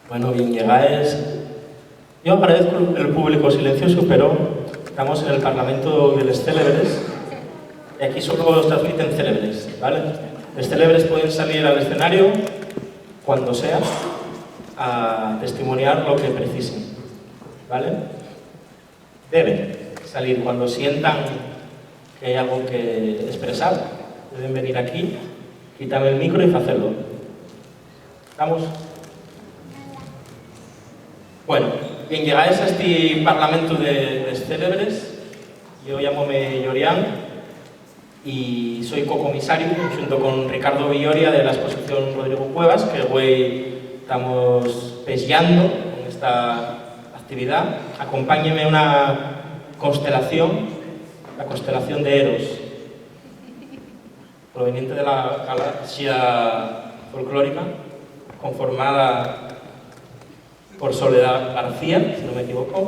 Bueno, bien llegáis. Yo agradezco el público silencioso, pero estamos en el Parlamento de los Célebres y aquí solo os transmiten célebres, ¿vale? Los célebres pueden salir al escenario cuando sea a testimoniar lo que precisen, ¿vale? Deben salir cuando sientan que hay algo que expresar. Deben venir aquí, quitarme el micro y hacerlo. ¿Estamos? Bueno, bien llegáis a este Parlamento de Célebres. Yo llamome Llorián y soy cocomisario junto con Ricardo Villoria de la exposición Rodrigo Cuevas, que hoy estamos pesllando con esta actividad. Acompáñeme una constelación, la constelación de Eros, proveniente de la galaxia folclórica, conformada por Soledad García, si no me equivoco.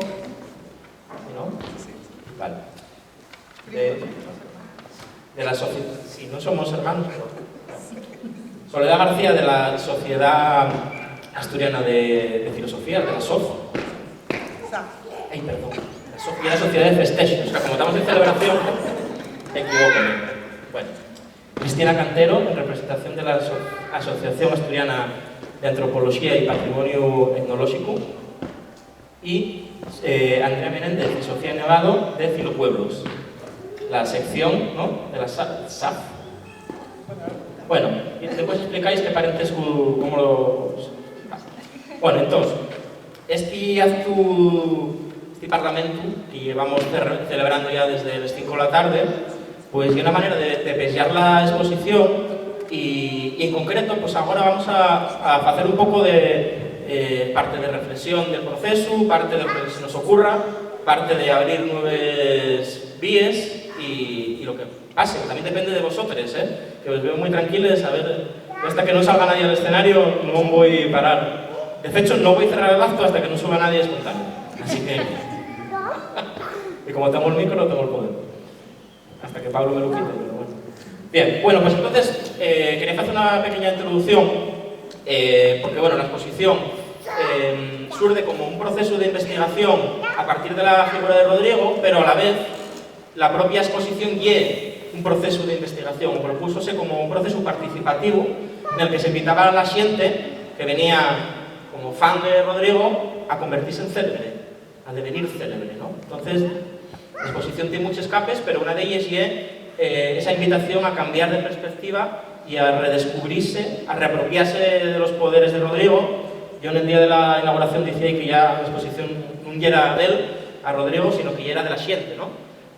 ¿No? Vale. De la sociedad. Si no somos hermanos, pero... Soledad García de la Sociedad Asturiana de Filosofía, de la SOF. Ay, perdón. La Sociedad de Festejos. O sea, como estamos en celebración, me equivoco. Bueno. Cristina Cantero, en representación de la Asociación Asturiana de Antropología y Patrimonio Etnológico, y Andrea Menéndez y Sofía Nevado de Filopueblos, la sección, ¿no?, de la SAF. Bueno, y después explicáis qué parentesco, cómo los... Bueno, entonces, este Parlamento, que llevamos celebrando ya desde las 5 de la tarde, pues de una manera de pesar la exposición. Y en concreto, pues ahora vamos a hacer un poco de parte de reflexión del proceso, parte de lo que se nos ocurra, parte de abrir nuevas vías y lo que pase. También depende de vosotros, que os veo muy tranquilos. A ver, hasta que no salga nadie al escenario no voy a parar. De hecho, no voy a cerrar el acto hasta que no suba nadie espontáneo. Así que... y como tengo el micro, no tengo el poder. Hasta que Pablo me lo quite, pero bueno. Bien, bueno, pues entonces quería hacer una pequeña introducción porque, bueno, la exposición surge como un proceso de investigación a partir de la figura de Rodrigo, pero a la vez la propia exposición y un proceso de investigación, propúsose como un proceso participativo en el que se invitaba a la gente que venía como fan de Rodrigo a convertirse en célebre, a devenir célebre, ¿no? Entonces, la exposición tiene muchos escapes, pero una de ellas es esa invitación a cambiar de perspectiva y a redescubrirse, a reapropiarse de los poderes de Rodrigo. Yo en el día de la inauguración decía que ya la exposición no era de él, a Rodrigo, sino que ya era de la gente, ¿no?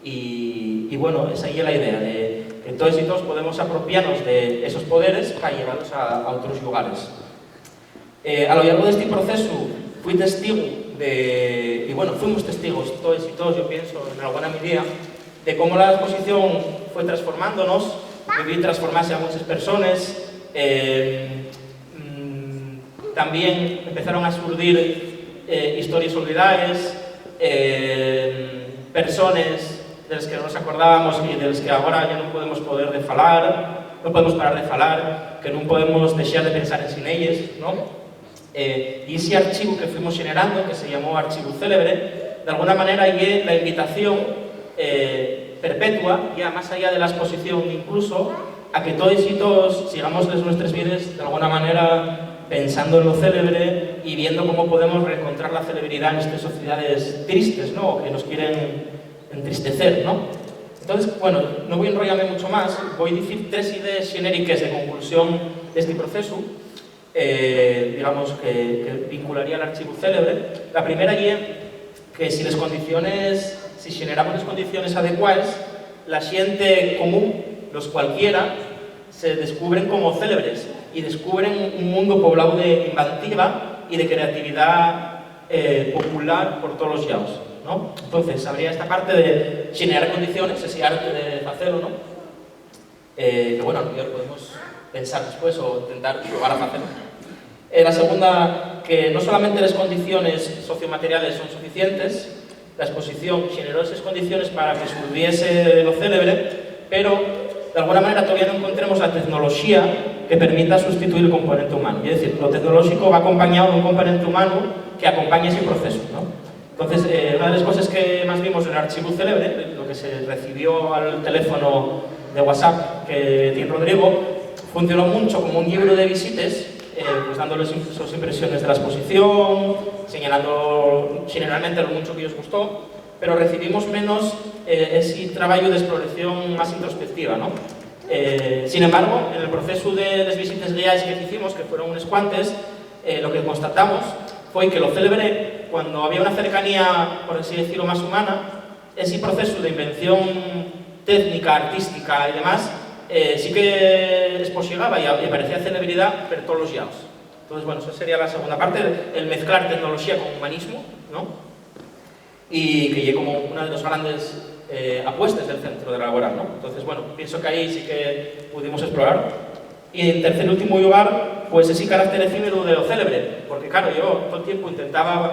Y bueno, esa es la idea, de que todos y todos podemos apropiarnos de esos poderes para llevarlos a otros lugares. A lo largo de este proceso fui testigo y bueno, fuimos testigos todos y todos, yo pienso, en alguna medida, de cómo la exposición fue transformándonos, vi transformarse a muchas personas, también empezaron a surgir historias olvidadas, personas de las que no nos acordábamos y de las que ahora ya no podemos parar de falar, que no podemos dejar de pensar en sin ellas, ¿no? Y ese archivo que fuimos generando, que se llamó Archivo Célebre, de alguna manera y la invitación perpetua, ya más allá de la exposición incluso, a que todos y todos sigamos nuestras vidas de alguna manera pensando en lo célebre y viendo cómo podemos reencontrar la celebridad en estas sociedades tristes, ¿no?, que nos quieren entristecer, ¿no? Entonces, bueno, no voy a enrollarme mucho más, voy a decir 3 ideas genéricas de conclusión de este proceso, digamos, que vincularía al archivo célebre. La primera es que si generamos las condiciones adecuadas, la gente común, los cualquiera, se descubren como célebres y descubren un mundo poblado de inventiva y de creatividad popular por todos los lados, ¿no? Entonces, habría esta parte de generar condiciones, ese arte de hacerlo, ¿no? Que bueno, a lo mejor podemos pensar después o intentar probar a hacerlo. La segunda, que no solamente las condiciones sociomateriales son suficientes, la exposición generó esas condiciones para que surgiese lo célebre, pero de alguna manera todavía no encontremos la tecnología que permita sustituir el componente humano. Es decir, lo tecnológico va acompañado de un componente humano que acompañe ese proceso, ¿no? Entonces, una de las cosas que más vimos en el archivo célebre, lo que se recibió al teléfono de WhatsApp que tiene Rodrigo, funcionó mucho como un libro de visitas, pues dándoles sus impresiones de la exposición, señalando generalmente lo mucho que os gustó, pero recibimos menos ese trabajo de exploración más introspectiva, ¿no? Sin embargo, en el proceso de las visitas guiadas que hicimos, que fueron unas cuantas, lo que constatamos fue que lo célebre, cuando había una cercanía, por así decirlo, más humana, ese proceso de invención técnica, artística y demás, sí que exposigaba y parecía celebridad por todos los lados. Entonces, bueno, eso sería la segunda parte, el mezclar tecnología con humanismo, ¿no? Y que llegue como una de las grandes apuestas del centro de la laboral, ¿no? Entonces, bueno, pienso que ahí sí que pudimos explorar. Y en tercer y último lugar, pues ese carácter efímero de lo célebre, porque claro, yo todo el tiempo intentaba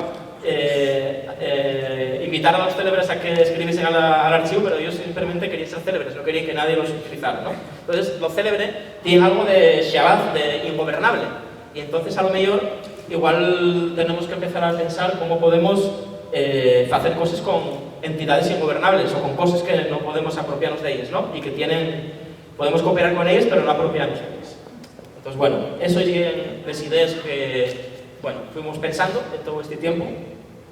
invitar a los célebres a que escribiesen al archivo, pero yo simplemente quería ser célebres, no quería que nadie los utilizara, ¿no? Entonces, lo célebre tiene algo de Shabbat, de ingobernable, y entonces a lo mejor igual tenemos que empezar a pensar cómo podemos hacer cosas con entidades ingobernables o con cosas que no podemos apropiarnos de ellas, ¿no? Y que podemos cooperar con ellas, pero no apropiarnos de ellas. Entonces, bueno, eso es las ideas que, bueno, fuimos pensando en todo este tiempo.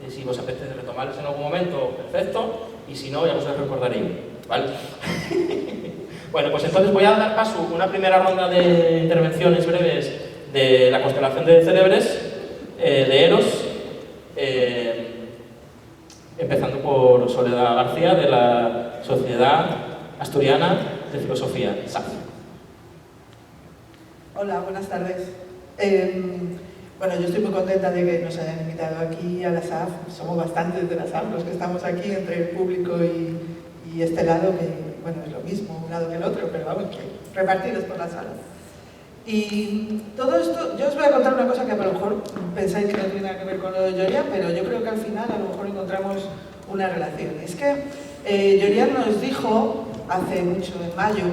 Y si os apetece retomarles en algún momento, perfecto, y si no, ya os recordaré, ¿vale? Bueno, pues entonces voy a dar paso a una primera ronda de intervenciones breves de la constelación de célebres, de Eros, empezando por Soledad García, de la Sociedad Asturiana de Filosofía, SAF. Hola, buenas tardes. Bueno, yo estoy muy contenta de que nos hayan invitado aquí a la SAF. Somos bastantes de la SAF los que estamos aquí, entre el público y este lado, que bueno, es lo mismo, un lado que el otro, pero vamos, repartidos por la sala. Y todo esto, yo os voy a contar una cosa que a lo mejor pensáis que no tiene nada que ver con lo de Llorian, pero yo creo que al final a lo mejor encontramos una relación. Es que Llorian nos dijo hace mucho, en mayo,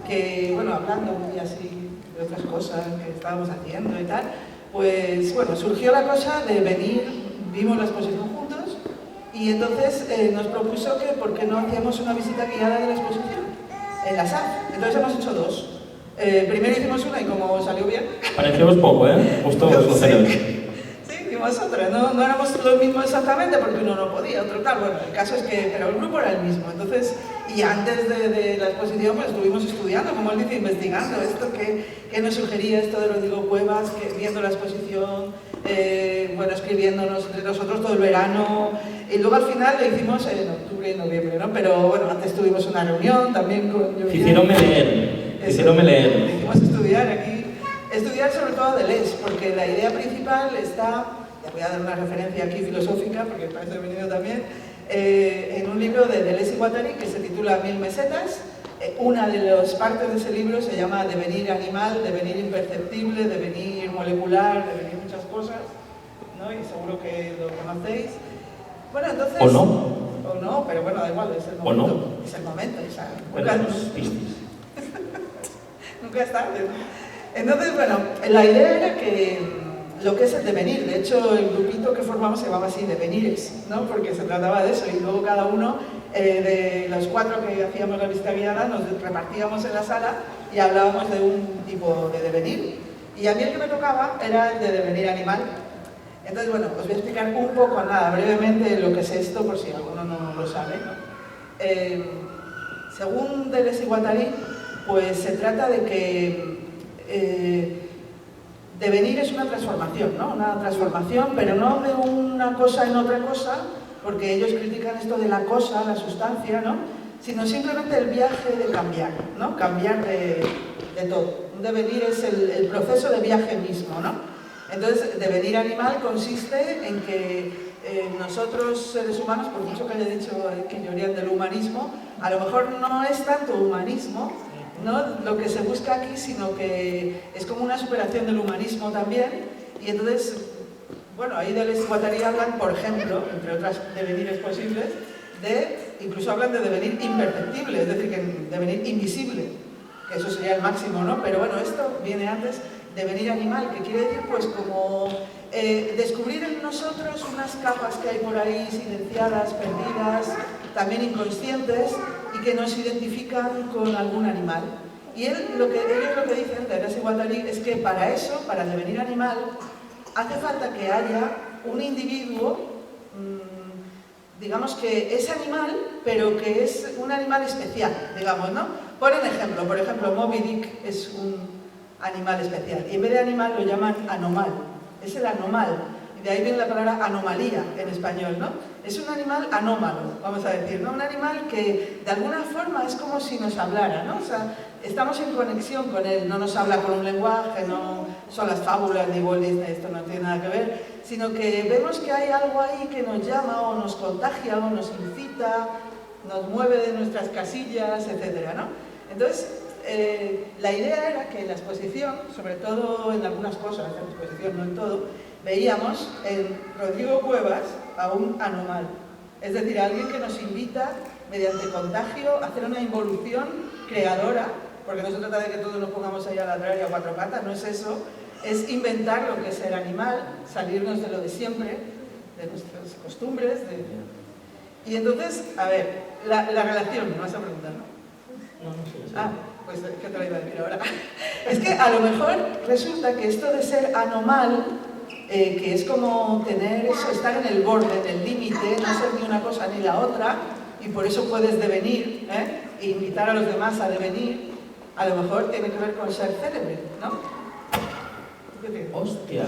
que, bueno, hablando muy así de otras cosas que estábamos haciendo y tal, pues, bueno, surgió la cosa de venir, vimos la exposición juntos, y entonces nos propuso que por qué no hacíamos una visita guiada de la exposición en la SAF. Entonces hemos hecho dos. Primero hicimos una y como salió bien... Parecemos poco, ¿eh? Justo lo sí, hicimos otra. No éramos lo mismo exactamente porque uno no podía, otro tal. Bueno, el caso es que... Pero el grupo era el mismo. Entonces, y antes de la exposición, pues estuvimos estudiando, como él dice, investigando esto, qué nos sugería esto de Rodrigo Cuevas, que, viendo la exposición, bueno, escribiéndonos entre nosotros todo el verano. Y luego al final lo hicimos en octubre y noviembre, ¿no? Pero bueno, antes tuvimos una reunión también con... Hicieronme leer. Hicimos estudiar aquí, estudiar sobre todo Deleuze, porque la idea principal está, ya voy a dar una referencia aquí filosófica, porque parece venido también, en un libro de Deleuze y Guattari que se titula 1000 mesetas. Una de las partes de ese libro se llama devenir animal, devenir imperceptible, devenir molecular, devenir muchas cosas, ¿no? Y seguro que lo conocéis. Bueno, entonces... ¿O no? O no, pero bueno, da igual, es el momento. ¿O no? Es el momento, o sea, nunca es tarde, ¿no? Entonces, bueno, la idea era que lo que es el devenir, de hecho el grupito que formamos se llamaba así, devenires, ¿no? Porque se trataba de eso, y luego cada uno de los cuatro que hacíamos la visita guiada nos repartíamos en la sala y hablábamos de un tipo de devenir, y a mí el que me tocaba era el de devenir animal. Entonces, bueno, os voy a explicar un poco, nada, brevemente lo que es esto, por si alguno no lo sabe, ¿no? Según Deleuze y Guattari, pues se trata de que devenir es una transformación, ¿no? Una transformación, pero no de una cosa en otra cosa, porque ellos critican esto de la cosa, la sustancia, ¿no? Sino simplemente el viaje de cambiar, ¿no? Cambiar de todo. Un devenir es el proceso de viaje mismo, ¿no? Entonces, devenir animal consiste en que nosotros, seres humanos, por mucho que haya dicho que Llorian del humanismo, a lo mejor no es tanto humanismo, ¿no? Lo que se busca aquí, sino que es como una superación del humanismo también. Y entonces, bueno, ahí Deleuze y Guattari hablan, por ejemplo, entre otras devenires posibles, incluso hablan de devenir imperceptible, es decir, que devenir invisible. que eso sería el máximo, ¿no? Pero bueno, esto viene antes, devenir animal, que quiere decir pues como descubrir en nosotros unas capas que hay por ahí silenciadas, perdidas, también inconscientes, y que nos identifican con algún animal. Y ellos lo que dicen, Deleuze y Guattari, es que para eso, para devenir animal, hace falta que haya un individuo, digamos que es animal, pero que es un animal especial, digamos, ¿no? Ponen ejemplo, por ejemplo, Moby Dick es un animal especial, y en vez de animal lo llaman anomal, es el anomal, y de ahí viene la palabra anomalía en español, ¿no? Es un animal anómalo, vamos a decir, ¿no? Un animal que de alguna forma es como si nos hablara, ¿no? O sea, estamos en conexión con él, no nos habla con un lenguaje, no son las fábulas de Walt Disney, esto no tiene nada que ver, sino que vemos que hay algo ahí que nos llama o nos contagia o nos incita, nos mueve de nuestras casillas, etcétera, ¿no? Entonces, la idea era que en la exposición, sobre todo en algunas cosas, en la exposición no en todo, veíamos en Rodrigo Cuevas a un anomal, es decir, a alguien que nos invita mediante contagio a hacer una involución creadora, porque no se trata de que todos nos pongamos ahí a ladrar y a cuatro patas, no es eso, es inventar lo que es ser animal, salirnos de lo de siempre, de nuestras costumbres, y entonces, a ver, la relación, me vas a preguntar, ¿no? No sé. Ah, pues ¿qué te lo iba a decir ahora? Es que a lo mejor resulta que esto de ser anomal, que es como tener eso, estar en el borde, en el límite, no ser ni una cosa ni la otra, y por eso puedes devenir, e invitar a los demás a devenir, a lo mejor tiene que ver con ser célebre, ¿no? ¿Qué crees? ¡Hostia!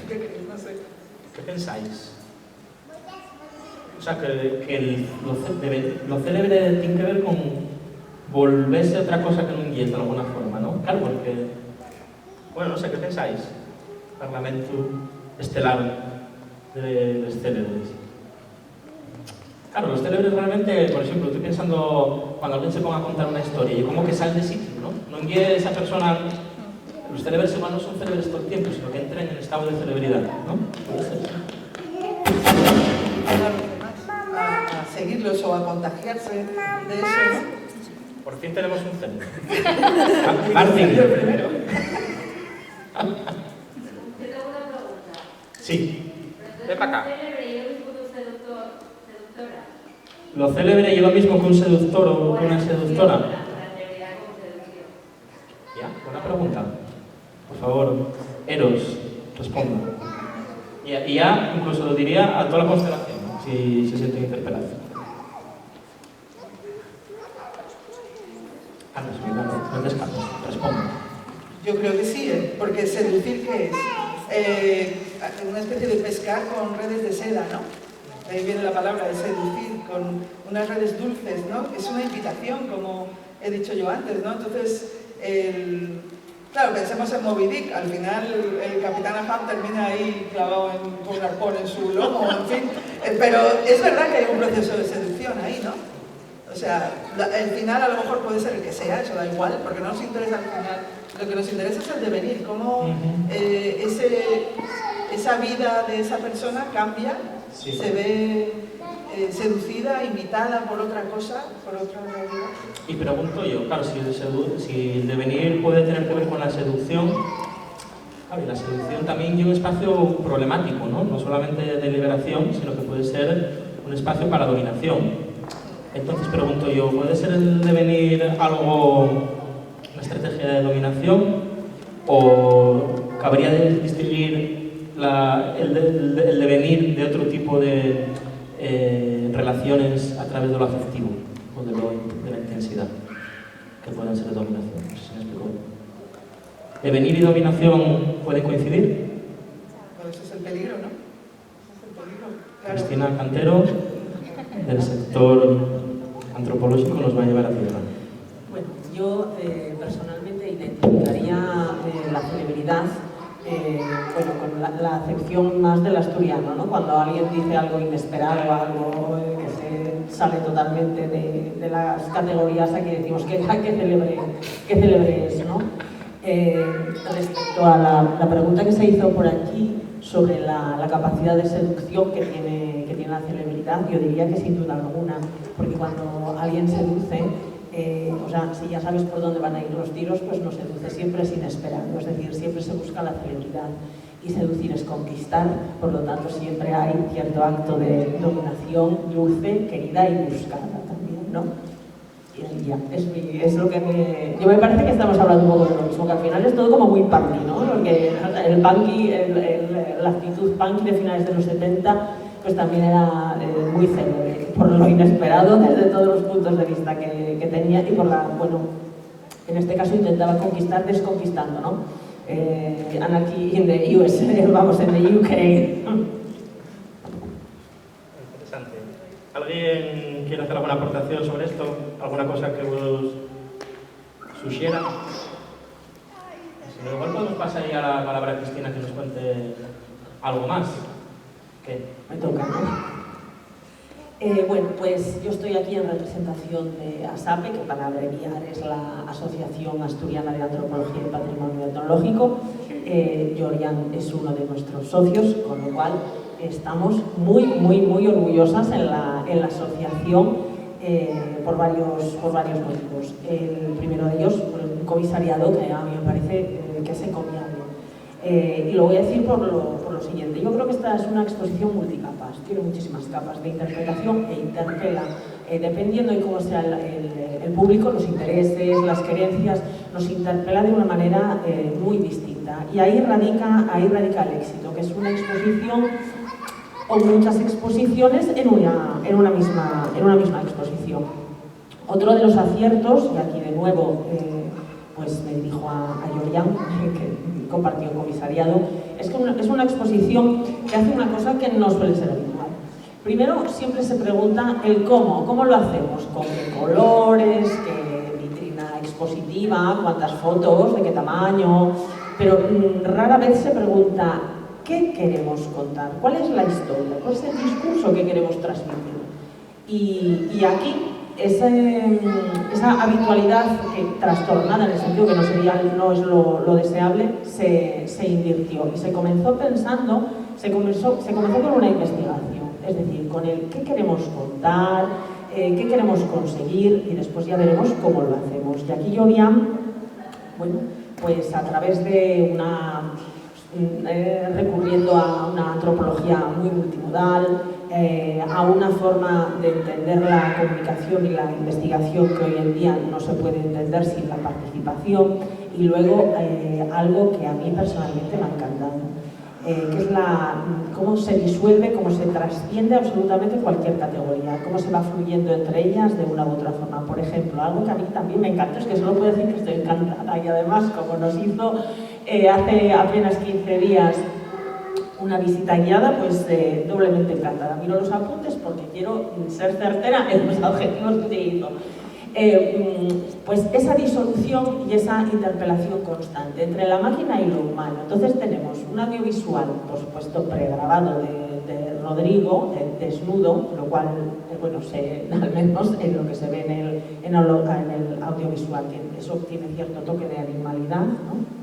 ¿Qué crees? No sé. ¿Qué pensáis? O sea, que lo célebre tiene que ver con volverse otra cosa que no inquieta de alguna forma, ¿no? Claro, porque... Bueno, no sé, ¿qué pensáis? Parlamento estelar de los célebres. Claro, los célebres realmente, por ejemplo, estoy pensando cuando alguien se ponga a contar una historia y como que sale de sitio, ¿no? No envíe esa persona... Los célebres igual no son célebres todo el tiempo, sino que entran en estado de celebridad, ¿no? Puede ser. A seguirlos o a contagiarse de eso, ¿no? Por fin tenemos un célebre. Martín. Yo tengo una pregunta. Sí. Ven para acá. ¿Lo célebre y lo mismo que un seductor o ¿Lo célebre y lo mismo que un seductor o que una seductora? la celebridad como seducción. Ya, buena pregunta. Por favor, Eros, responda. Y ya incluso lo diría a toda la constelación, ¿no? Si se siente interpelado. Anda, no te escapes, responde. Yo creo que sí, porque seducir, ¿qué es? Una especie de pescar con redes de seda, ¿no? De ahí viene la palabra de seducir, con unas redes dulces, ¿no? Es una invitación, como he dicho yo antes, ¿no? Entonces, claro, pensemos en Moby Dick, al final el capitán Ahab termina ahí clavado con un arpón en su lomo, en fin. Pero es verdad que hay un proceso de seducción ahí, ¿no? O sea, el final a lo mejor puede ser el que sea, eso da igual, porque no nos interesa el final. Lo que nos interesa es el devenir, cómo esa vida de esa persona cambia, sí, se ve seducida, invitada por otra cosa, por otra realidad. Y pregunto yo, claro, si el devenir puede tener que ver con la seducción, claro, y la seducción también es un espacio problemático, ¿no? No solamente de liberación, sino que puede ser un espacio para dominación. Entonces pregunto yo, ¿puede ser el devenir algo, una estrategia de dominación? ¿O cabría distinguir el devenir de otro tipo de relaciones a través de lo afectivo o de la intensidad, que pueden ser de dominación? No sé si me explico. ¿Devenir y dominación pueden coincidir? Pues ese es el peligro, ¿no? Ese es el peligro. Claro. Cristina Cantero, del sector antropológico, nos va a llevar a tierra. Bueno, yo personalmente identificaría la celebridad con la acepción más del asturiano, ¿no? Cuando alguien dice algo inesperado, algo que se sale totalmente de las categorías, aquí decimos que célebre es, ¿no? Respecto a la pregunta que se hizo por aquí sobre la capacidad de seducción que tiene la celebridad, yo diría que sin duda alguna, porque cuando alguien seduce, o sea, si ya sabes por dónde van a ir los tiros, pues no seduce, siempre es inesperado, es decir, siempre se busca la celebridad. Y seducir es conquistar, por lo tanto siempre hay cierto acto de dominación dulce, querida y buscada también, ¿no? Y ya, es lo que me... Yo me parece que estamos hablando un poco de lo mismo, que al final es todo como muy punky, ¿no? Porque el punky, la actitud punky de finales de los 70, pues también era muy célebre, por lo inesperado desde todos los puntos de vista que tenía y por la, bueno, en este caso intentaba conquistar desconquistando, ¿no? Anarchy in the US, vamos, en the UK. Interesante. ¿Alguien quiere hacer alguna aportación sobre esto? ¿Alguna cosa que os sugiera? Si no, igual podemos pasar ya la palabra a Cristina que nos cuente algo más. ¿Qué? Me toca, ¿no? Bueno, pues yo estoy aquí en representación de ASAPE, que para abreviar es la Asociación Asturiana de Antropología y Patrimonio Etnológico. Jorian es uno de nuestros socios, con lo cual estamos muy orgullosas en la asociación por varios motivos. El primero de ellos, un comisariado que a mí me parece que es encomiable. Y lo voy a decir por lo siguiente. Yo creo que esta es una exposición multicapas, tiene muchísimas capas de interpretación e interpela, dependiendo de cómo sea el público, los intereses, las creencias, nos interpela de una manera muy distinta. Y ahí radica el éxito, que es una exposición o muchas exposiciones en una misma exposición. Otro de los aciertos, y aquí de nuevo pues me dirijo a Jorian, que compartió comisariado, es que es una exposición que hace una cosa que no suele ser habitual. Primero, siempre se pregunta el cómo lo hacemos, con qué colores, qué vitrina expositiva, cuántas fotos, de qué tamaño, pero rara vez se pregunta qué queremos contar, cuál es la historia, cuál es el discurso que queremos transmitir. Y aquí esa habitualidar trastornada, en el sentido que no es lo deseable, se invirtió y se comenzó con una investigación, es decir, con el qué queremos contar, qué queremos conseguir, y después ya veremos cómo lo hacemos. Y aquí Jorian, bueno, pues a través de recurriendo a una antropología muy multimodal, a una forma de entender la comunicación y la investigación que hoy en día no se puede entender sin la participación, y luego algo que a mí personalmente me ha encantado, que es cómo se disuelve, cómo se trasciende absolutamente cualquier categoría, cómo se va fluyendo entre ellas de una u otra forma. Por ejemplo, algo que a mí también me encanta, es que solo puedo decir que estoy encantada, y además, como nos hizo hace apenas 15 días una visita guiada, pues doblemente encantada. Miro los apuntes porque quiero ser certera en los objetivos que utilizo. Pues esa disolución y esa interpelación constante entre la máquina y lo humano. Entonces tenemos un audiovisual, por supuesto, pregrabado de Rodrigo, desnudo, lo cual, bueno, al menos en lo que se ve en el audiovisual, que eso tiene cierto toque de animalidad, ¿no?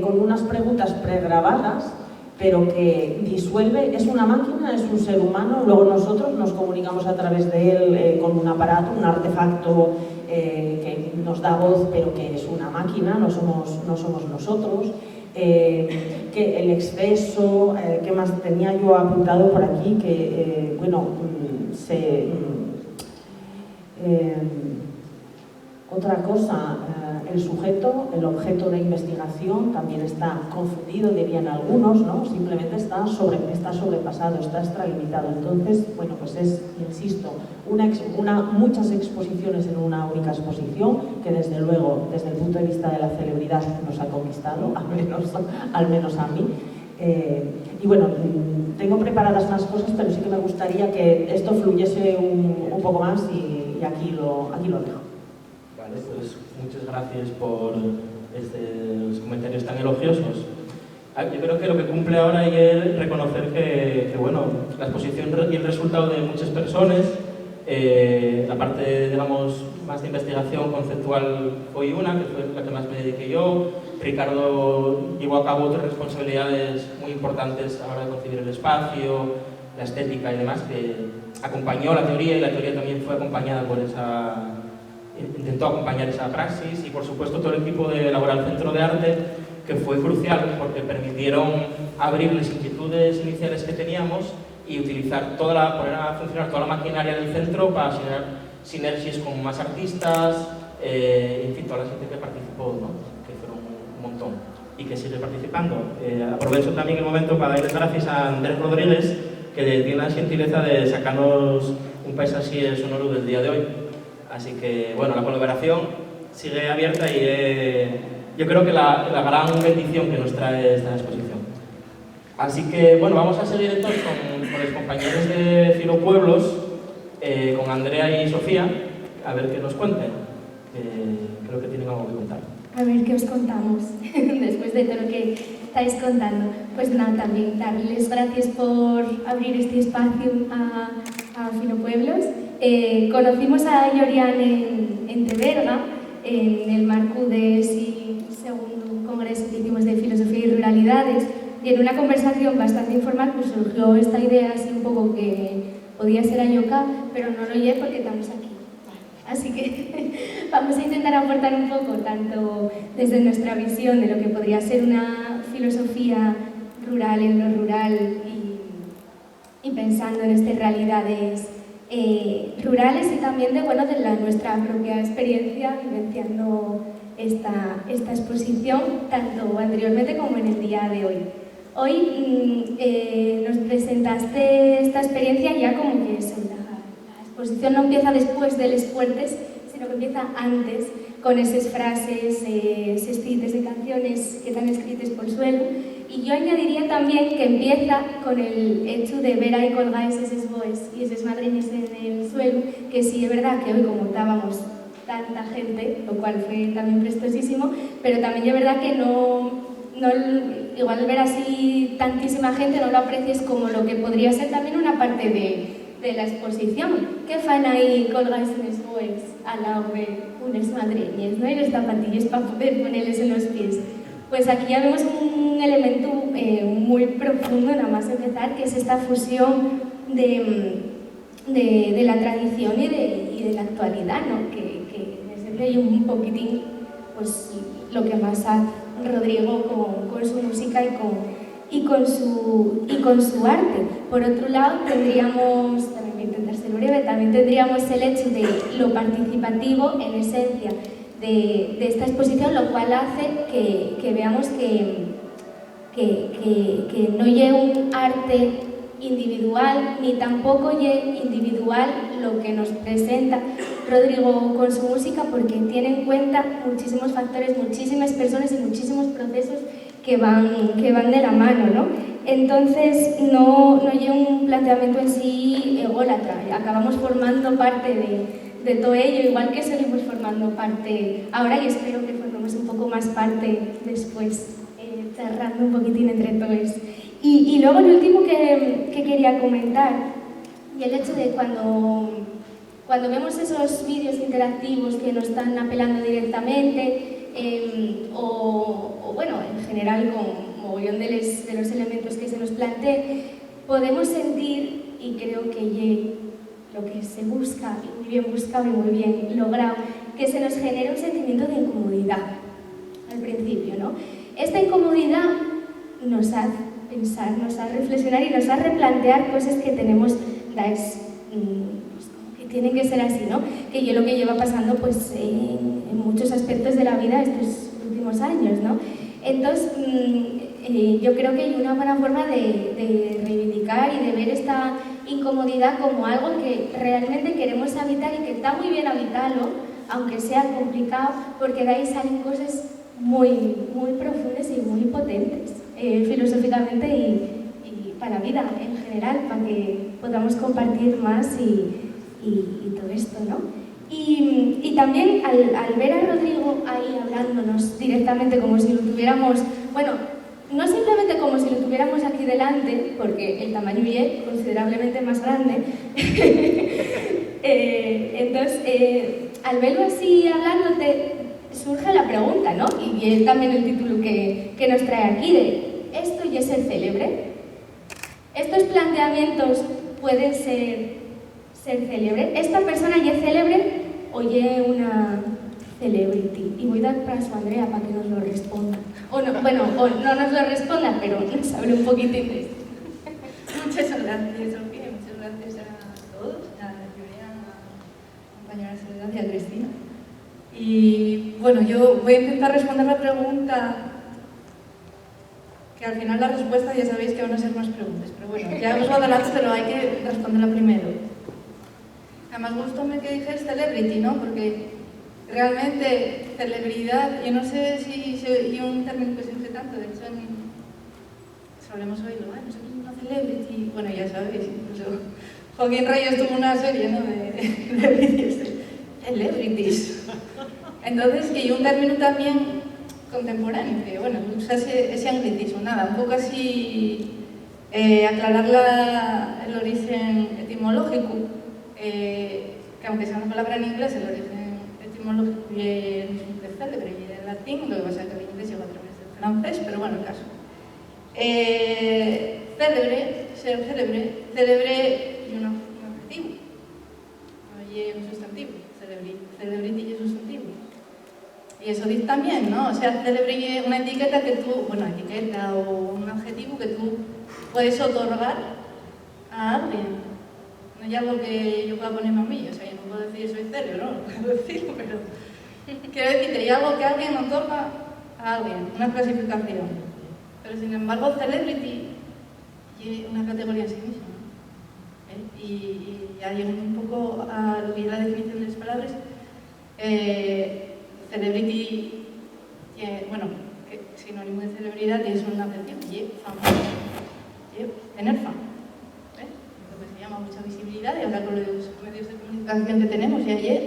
Con unas preguntas pregrabadas, pero que disuelve, es una máquina, es un ser humano, luego nosotros nos comunicamos a través de él con un aparato, un artefacto que nos da voz, pero que es una máquina, no somos nosotros. Que el exceso, ¿qué más tenía yo apuntado por aquí? Que, bueno, otra cosa, el sujeto, el objeto de investigación también está confundido, dirían algunos, ¿no? Simplemente está sobrepasado, está extralimitado. Entonces, bueno, pues es, insisto, muchas exposiciones en una única exposición, que desde luego, desde el punto de vista de la celebridad, nos ha conquistado, al menos a mí. Y bueno, tengo preparadas más cosas, pero sí que me gustaría que esto fluyese un poco más, y aquí lo dejo. Vale, pues muchas gracias por estos comentarios tan elogiosos. Yo creo que lo que cumple ahora es reconocer que bueno, la exposición y el resultado de muchas personas, la parte, digamos, más de investigación conceptual fue una, que fue la que más me dediqué yo. Ricardo llevó a cabo otras responsabilidades muy importantes a la hora de concebir el espacio, la estética y demás, que acompañó la teoría, y la teoría también fue acompañada por intentó acompañar esa praxis, y por supuesto todo el equipo de Laboral Centro de Arte, que fue crucial porque permitieron abrir las inquietudes iniciales que teníamos y utilizar poner a funcionar toda la maquinaria del centro para generar sinergias con más artistas, en fin, toda la gente que participó, ¿no? Que fueron un montón y que sigue participando. Aprovecho también el momento para darles gracias a Andrés Rodríguez, que tiene la gentileza de sacarnos un paisaje sonoro del día de hoy. Así que, bueno, la colaboración sigue abierta y yo creo que la gran bendición que nos trae esta exposición. Así que, bueno, vamos a seguir entonces con los compañeros de Filopueblos, con Andrea y Sofía, a ver qué nos cuenten. Creo que tienen algo que contar. A ver qué os contamos después de todo lo que estáis contando. Pues nada, también darles gracias por abrir este espacio a Filopueblos. Conocimos a Llorian en Teberga, en el marco de ese segundo congreso que hicimos de Filosofía y Ruralidades, y en una conversación bastante informal pues surgió esta idea así un poco que podía ser Ayoka, pero no lo oye porque estamos aquí. Así que vamos a intentar aportar un poco, tanto desde nuestra visión de lo que podría ser una filosofía rural en lo rural y pensando en estas realidades rurales, y también de nuestra propia experiencia vivenciando esta exposición, tanto anteriormente como en el día de hoy. Hoy nos presentaste esta experiencia ya como que la exposición no empieza después de los fuertes, sino que empieza antes, con esas frases, esos cites de canciones que están escritas por suelo. Y yo añadiría también que empieza con el hecho de ver ahí colgadas esas boes y esas madrinas en el suelo, que sí es verdad que hoy como estábamos tanta gente, lo cual fue también prestosísimo, pero también es verdad que igual ver así tantísima gente no lo aprecies como lo que podría ser también una parte de la exposición. ¿Qué fan ahí colgáis en las boes al lado de unas madrinas, ¿no? Y las zapatillas para poder ponerles en los pies? Pues aquí ya vemos un elemento muy profundo, nada más empezar, que es esta fusión de la tradición y de la actualidad, ¿no? Que en ese hay un poquitín pues, lo que más hace Rodrigo con su música y con su arte. Por otro lado, tendríamos, también voy a intentar ser breve, también tendríamos el hecho de lo participativo en esencia de esta exposición, lo cual hace que veamos que no lleve un arte individual, ni tampoco lleve individual lo que nos presenta Rodrigo con su música, porque tiene en cuenta muchísimos factores, muchísimas personas y muchísimos procesos que van de la mano, ¿no? Entonces, no lleva un planteamiento en sí ególatra, acabamos formando parte de todo ello, igual que seguimos formando parte ahora, y espero que formemos un poco más parte después, charlando un poquitín entre todos. Y luego lo último que quería comentar, y el hecho de cuando vemos esos vídeos interactivos que nos están apelando directamente, o bueno, en general con mogollón de los elementos que se nos planteen, podemos sentir, y creo que lo que se busca, y muy bien buscado y muy bien logrado, que se nos genera un sentimiento de incomodidad al principio, ¿no? Esta incomodidad nos hace pensar, nos hace reflexionar y nos hace replantear cosas que tenemos pues, como que tienen que ser así, ¿no? Que yo lo que lleva pasando pues, en muchos aspectos de la vida estos últimos años, ¿no? Entonces, yo creo que hay una buena forma de reivindicar y de ver esta incomodidad como algo que realmente queremos habitar y que está muy bien habitarlo, aunque sea complicado, porque de ahí salen cosas muy, muy profundas y muy potentes, filosóficamente y para la vida en general, para que podamos compartir más y todo esto, ¿no? Y también al ver a Rodrigo ahí hablándonos directamente como si lo tuviéramos, bueno, no simplemente como si lo tuviéramos aquí delante, porque el tamaño es considerablemente más grande, entonces al verlo así hablándote surge la pregunta, ¿no? Y es también el título que nos trae aquí de ¿esto ya es el célebre? ¿Estos planteamientos pueden ser célebres? ¿Esta persona ya es célebre oye una celebrity? Y voy a dar paso a Andrea para que nos lo responda. O no, bueno, o no nos lo responda, pero nos hable un poquitín de esto. Muchas gracias, Sofía, muchas gracias a todos, a Julia, a compañera Soledad y a Cristina. Y bueno, yo voy a intentar responder la pregunta, que al final la respuesta ya sabéis que van a ser más preguntas, pero bueno, ya os lo adelanto, pero hay que responderla primero. Además, gustome que dijes celebrity, ¿no? Porque realmente celebridad, yo no sé si un término que se use tanto, de hecho solemos oírlo, no sé quién es una celebrity, bueno, ya sabéis, incluso Joaquín Reyes tuvo una serie, ¿no?, de vídeos de celebrities. Entonces, que hay un término también contemporáneo, que bueno, usa ese anglicismo, nada, un poco así aclarar el origen etimológico, que aunque sea una palabra en inglés, el origen etimológico es de célebre y en latín, lo que pasa es que el inglés llegó a través del francés, pero bueno, el caso. Célebre, ser célebre y un adjetivo, y un sustantivo, celebrity es sustantivo. Y eso dice también, ¿no? O sea, célebre es una etiqueta que tú, bueno, etiqueta o un adjetivo que tú puedes otorgar a alguien. No es algo que yo pueda ponerme a mí, o sea, yo no puedo decir soy célebre, no puedo decirlo, pero quiero decir que hay algo que alguien otorga a alguien, una clasificación. Pero sin embargo, celebrity es una categoría en sí misma, ¿no? Y ya llego un poco a lo que es la definición de las palabras. Celebrity, bueno, sinónimo de celebridad es un adjetivo, y famoso, tener fama, lo que se llama mucha visibilidad, y ahora con los medios de comunicación que tenemos, y ayer,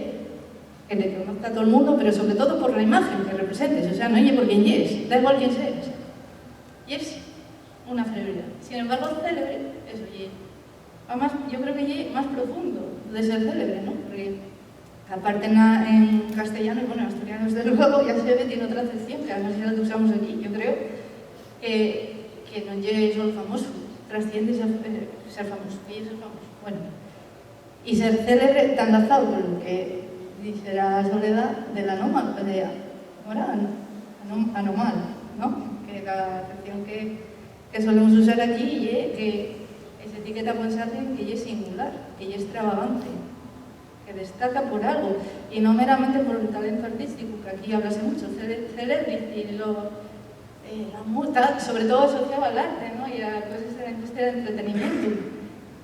que le conozca a todo el mundo, pero sobre todo por la imagen que representes, o sea, no oye por quién es, da igual quién seas, y es una celebridad. Sin embargo, célebre, eso, y además yo creo que es más profundo de ser célebre, ¿no? Porque aparte en castellano, y bueno, en asturiano desde luego, ya se ve, tiene otra acepción, que además es la que usamos aquí, yo creo, que no llegue solo famoso, trasciende ser famoso, y ser famoso. Bueno, y ser célebre está enlazado con lo que dice la Soledad de la anormal, ¿no? Que es la acepción que solemos usar aquí, y que esa etiqueta puede ser alguien que es singular, que es extravagante, que destaca por algo, y no meramente por el talento artístico, que aquí hablase mucho, celebrity, la multa, sobre todo asociado al arte, ¿no? Y a cosas de la industria del entretenimiento.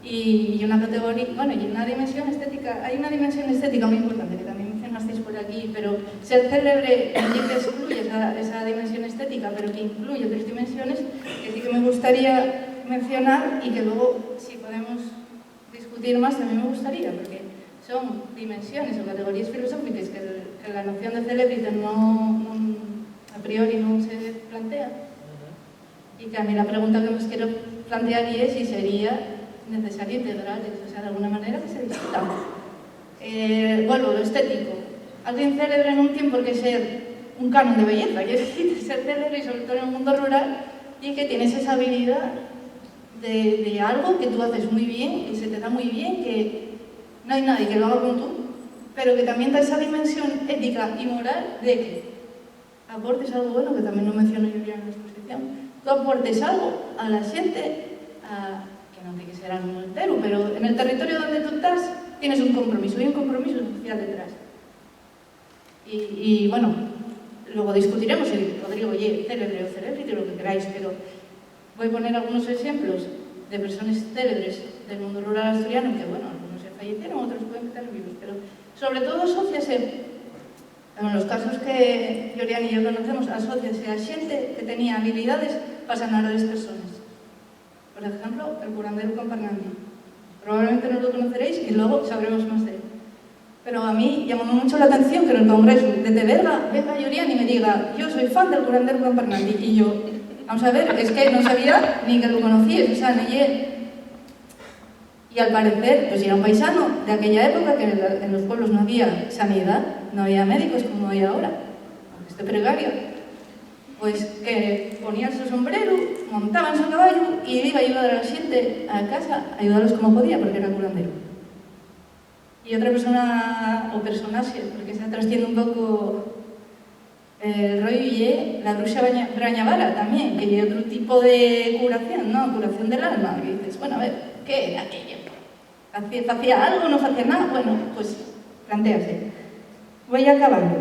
Y una categoría, bueno, y una dimensión estética, hay una dimensión estética muy importante que también mencionasteis por aquí, pero ser célebre que excluye esa dimensión estética, pero que incluye otras dimensiones que sí que me gustaría mencionar y que luego, si podemos discutir más, también me gustaría, porque son dimensiones o categorías filosóficas que la noción de celebrity a priori no se plantea, y que a mí la pregunta que os quiero plantear es si sería necesario integrarles, o sea, de alguna manera que se discutan. Vuelvo, lo estético. Alguien célebre en un tiempo que ser un canon de belleza, y es decir, ser célebre, y sobre todo en el mundo rural, y que tienes esa habilidad de algo que tú haces muy bien, y se te da muy bien, que no hay nadie que lo haga como tú, pero que también da esa dimensión ética y moral de que aportes algo bueno, que también lo menciono yo ya en la exposición, tú aportes algo a la gente, que no tiene que ser algo entero, pero en el territorio donde tú estás tienes un compromiso, y un compromiso social detrás. Y bueno, luego discutiremos si Rodrigo célebre o celebrity, lo que queráis, pero voy a poner algunos ejemplos de personas célebres del mundo rural asturiano, que bueno, algunos se fallecieron, otros pueden estar vivos, pero sobre todo asóciase, en los casos que Julián y yo conocemos, asóciase a xente que tenía habilidades para sanar a las personas. Por ejemplo, el curandero Camparnandi. Probablemente no lo conoceréis y luego sabremos más de él. Pero a mí llamó mucho la atención que en el congreso de Teverga venga Julián y me diga: yo soy fan del curandero Camparnandi. Y yo, vamos a ver, es que no sabía ni que lo conocías, o sea, ni él. Y al parecer, pues era un paisano de aquella época, que en los pueblos no había sanidad, no había médicos como hay ahora, aunque esté precario. Pues que ponía su sombrero, montaba en su caballo y iba a ayudar a la gente a casa, a ayudarlos como podía, porque era curandero. Y otra persona, o personaxe, porque se trasciende un pouco el rollo y la bruxa Brañavara tamén, que é outro tipo de curación, ¿no? Curación del alma, que dices, bueno, a ver, ¿qué era aquello? ¿Facía algo, no facía nada? Bueno, pues plantéase. Voy acabando.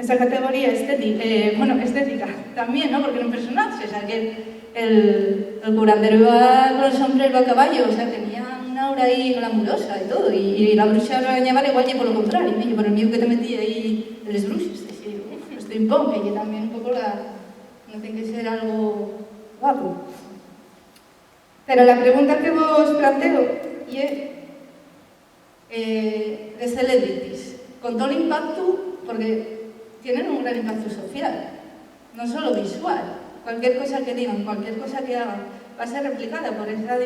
Esa categoría estética también, ¿no? Porque era un personaje, o sea, que el curandero iba con el sombrero a caballo, o sea, tenía una aura ahí glamurosa y todo, y la bruxa Brañavara igual que por lo contrario, ¿no? Por el miedo que te metía ahí de les bruxes, steampunk, que tamén un pouco non ten que ser algo guapo. Pero la pregunta que vos planteo é de celebrities, con todo o impacto, porque tienen un gran impacto social, non só visual. Cualquier cosa que digan, cualquier cosa que hagan, va a ser replicada por esa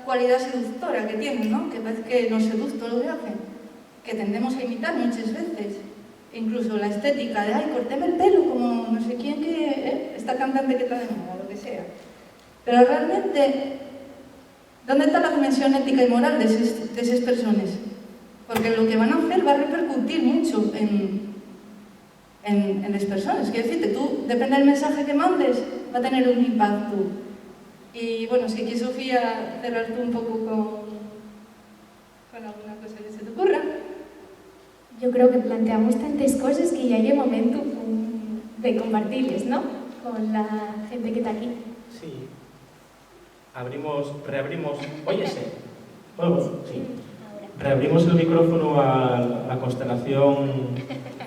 cualidad seductora que tienen, ¿no? Que parece que nos seduce todo lo que hacen, que tendemos a imitar muchas veces. Incluso la estética de, ay, cortéme el pelo, como no sé quién que esta cantante que está de moda, lo que sea. Pero realmente, ¿dónde está la dimensión ética y moral de esas personas? Porque lo que van a hacer va a repercutir mucho en las personas. Quiero decirte, tú, depende del mensaje que mandes, va a tener un impacto. Y bueno, si quieres, Sofía, cerrar tú un poco con alguna cosa que se te ocurra. Yo creo que planteamos tantas cosas que ya hay momento de compartirles, ¿no? Con la gente que está aquí. Sí. Reabrimos... Óyese. Bueno, sí. Reabrimos el micrófono a la constelación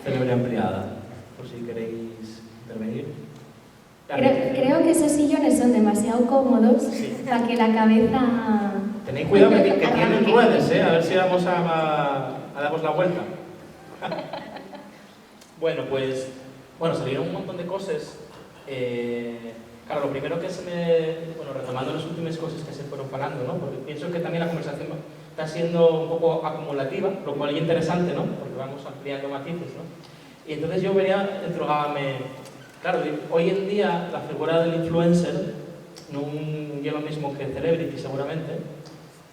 célebre ampliada, por si queréis intervenir. Creo que esos sillones son demasiado cómodos para que la cabeza... Tenéis cuidado que tienen ruedas, a ver si vamos a darnos la vuelta. Bueno, pues salieron un montón de cosas. Claro, lo primero que retomando las últimas cosas que se fueron hablando, ¿no? Porque pienso que también la conversación está siendo un poco acumulativa, lo cual es interesante, ¿no? Porque vamos ampliando matices, ¿no? Y entonces yo venía interrogándome, claro, hoy en día la figura del influencer no lleva lo mismo que celebrity, seguramente,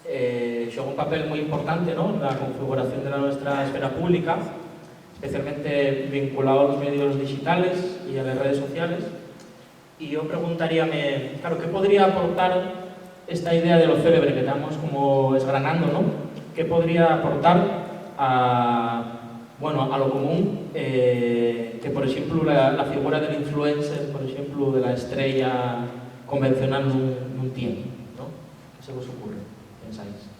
juega un papel muy importante, ¿no? En la configuración de nuestra esfera pública, especialmente vinculado a los medios digitales y a las redes sociales. Y yo preguntaríame, claro, ¿qué podría aportar esta idea de lo célebre que estamos como desgranando, ¿no? ¿Qué podría aportar a lo común que, por ejemplo, la figura del influencer, por ejemplo, de la estrella convencional no tiene, ¿no? ¿Qué se os ocurre? ¿Pensáis?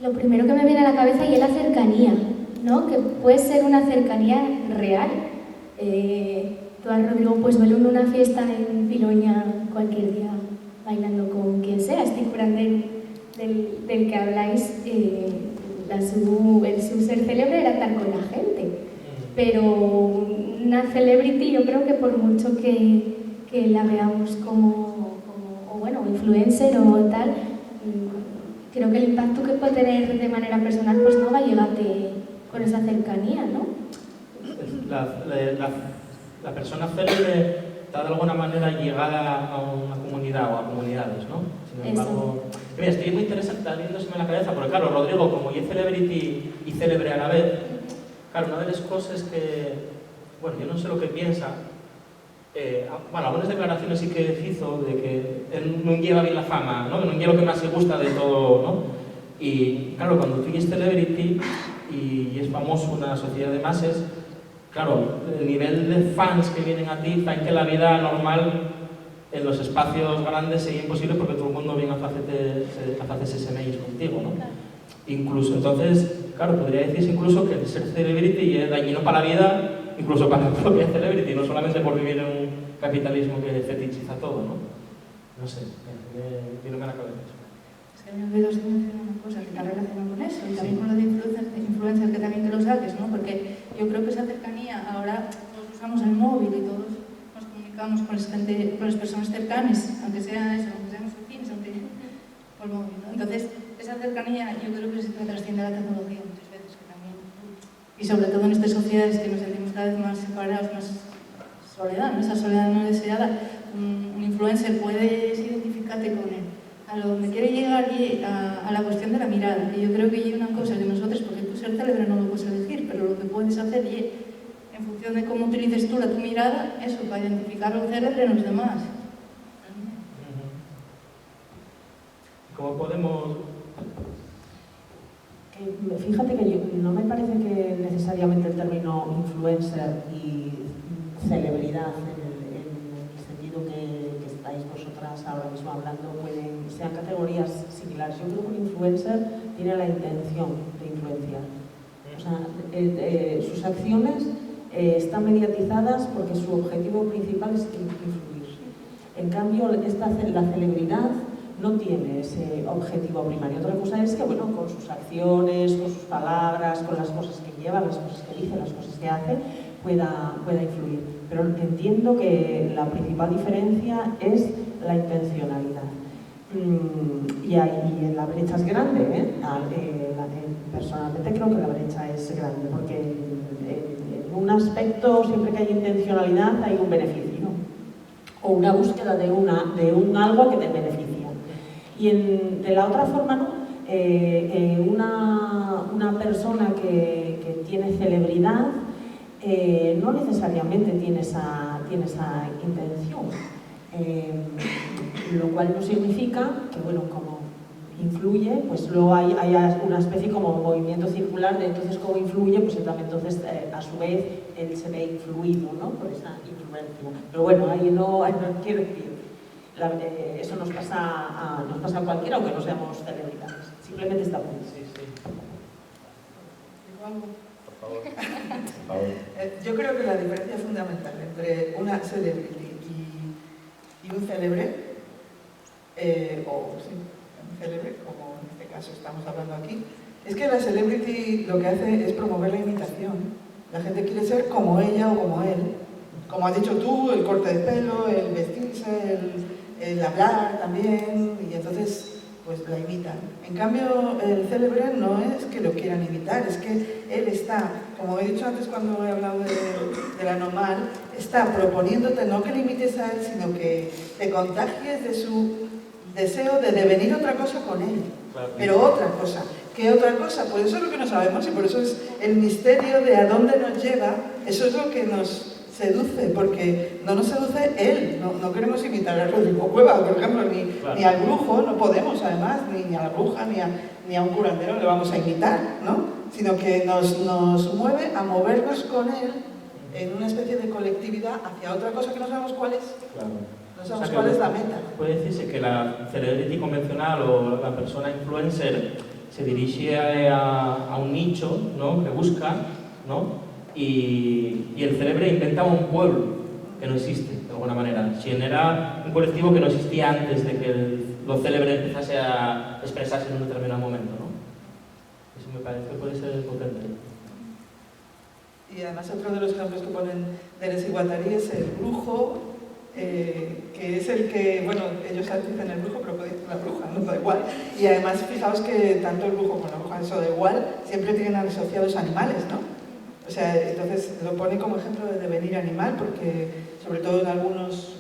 Lo primero que me viene a la cabeza es la cercanía, ¿no? Que puede ser una cercanía real. Tú a Rodrigo pues verlo en una fiesta en Filoña cualquier día bailando con quien sea, este curandero del que habláis, su ser célebre era estar con la gente. Pero una celebrity, yo creo que por mucho que la veamos como influencer o tal, creo que el impacto que puede tener de manera personal pues no va a llegarte con esa cercanía, ¿no? La persona célebre está de alguna manera llegada a una comunidad o a comunidades, ¿no? Sin embargo, mira, estoy muy interesante viéndoseme en la cabeza, porque claro, Rodrigo, como es celebrity y célebre a la vez, claro, una de las cosas que, yo no sé lo que piensa, algunas declaraciones sí que hizo de que él no lleva bien la fama, ¿no? Que no lleva lo que más le gusta de todo, ¿no? Y claro, cuando tú eres celebrity y es famoso una sociedad de masas, claro, el nivel de fans que vienen a ti hace que la vida normal en los espacios grandes sea imposible porque todo el mundo viene a hacerse SMS contigo, ¿no? Incluso, entonces, claro, podría decirse incluso que el ser celebrity es dañino para la vida, incluso para la propia celebrity, no solamente por vivir en un capitalismo que fetichiza todo, ¿no? No sé, viene a la cabeza eso. Es que me olvido de mencionar una cosa que está relacionada con eso, y también con lo de influencers, que también te lo saques, ¿no? Porque yo creo que esa cercanía, ahora todos usamos el móvil y todos nos comunicamos con las personas cercanas, aunque sea eso, aunque seamos vecinos, aunque por el móvil, ¿no? Entonces, esa cercanía yo creo que se trasciende a la tecnología muchas veces, que también, y sobre todo en estas sociedades que nos sentimos cada vez más separados, más soledad, ¿no? Esa soledad no deseada, un influencer puedes identificarte con él, a lo donde quiere llegar a la cuestión de la mirada, que yo creo que hay una cosa que nosotros, porque tú ser célebre no lo puedes elegir, pero lo que puedes hacer y en función de cómo utilices tú tu mirada, eso, para identificar lo célebre en los demás. ¿Cómo podemos...? Fíjate que no me parece que necesariamente el término influencer y celebridad en el sentido que estáis vosotras ahora mismo hablando sean categorías similares. Yo creo que un influencer tiene la intención de influenciar. O sea, sus acciones están mediatizadas porque su objetivo principal es influir. En cambio, la celebridad no tiene ese objetivo primario. Otra cosa es que, bueno, con sus acciones, con sus palabras, con las cosas que lleva, las cosas que dice, las cosas que hace, pueda influir. Pero entiendo que la principal diferencia es la intencionalidad. Y la brecha es grande, ¿eh? Personalmente creo que la brecha es grande, porque en un aspecto, siempre que hay intencionalidad, hay un beneficio, ¿no? O una búsqueda de un algo que te beneficia. Y de la otra forma, ¿no? Una persona que tiene celebridad no necesariamente tiene esa intención, lo cual no significa que, bueno, como influye, pues luego hay una especie como movimiento circular de entonces cómo influye, pues entonces a su vez él se ve influido, ¿no? Por esa influencia. Pero bueno, ahí no quiero decir. Eso nos pasa a cualquiera, aunque no seamos celebridades. Simplemente está bien. Sí. Por favor. Yo creo que la diferencia fundamental entre una celebrity y un célebre, un célebre, como en este caso estamos hablando aquí, es que la celebrity lo que hace es promover la imitación. La gente quiere ser como ella o como él. Como has dicho tú, el corte de pelo, el vestirse, el hablar también, y entonces pues la imitan. En cambio, el célebre no es que lo quieran imitar, es que él está, como he dicho antes cuando he hablado de la normal, está proponiéndote no que le imites a él, sino que te contagies de su deseo de devenir otra cosa con él. Claro. Pero otra cosa. ¿Qué otra cosa? Pues eso es lo que no sabemos y por eso es el misterio de a dónde nos lleva, eso es lo que nos seduce, porque no nos seduce él, no queremos imitar a Rodrigo Cuevas, por ejemplo, ni al brujo, no podemos además, ni a la bruja, ni a un curandero le vamos a imitar, ¿no? Sino que nos mueve a movernos con él en una especie de colectividad hacia otra cosa que no sabemos cuál es. Claro. No sabemos cuál es la meta. Puede decirse que la celebrity convencional o la persona influencer se dirige a un nicho, ¿no? Que busca, ¿no? Y el célebre inventa un pueblo que no existe, de alguna manera. Genera un colectivo que no existía antes de que lo célebre empezase a expresarse en un determinado momento, ¿no? Eso me parece que puede ser potente. Y además otro de los ejemplos que ponen de desigualdad es el brujo, que es el que, bueno, ellos dicen el brujo, pero puede decir la bruja, no da igual. Y además fijaos que tanto el brujo como la bruja, eso da igual, siempre tienen asociados animales, ¿no? O sea, entonces lo pone como ejemplo de devenir animal, porque sobre todo en algunos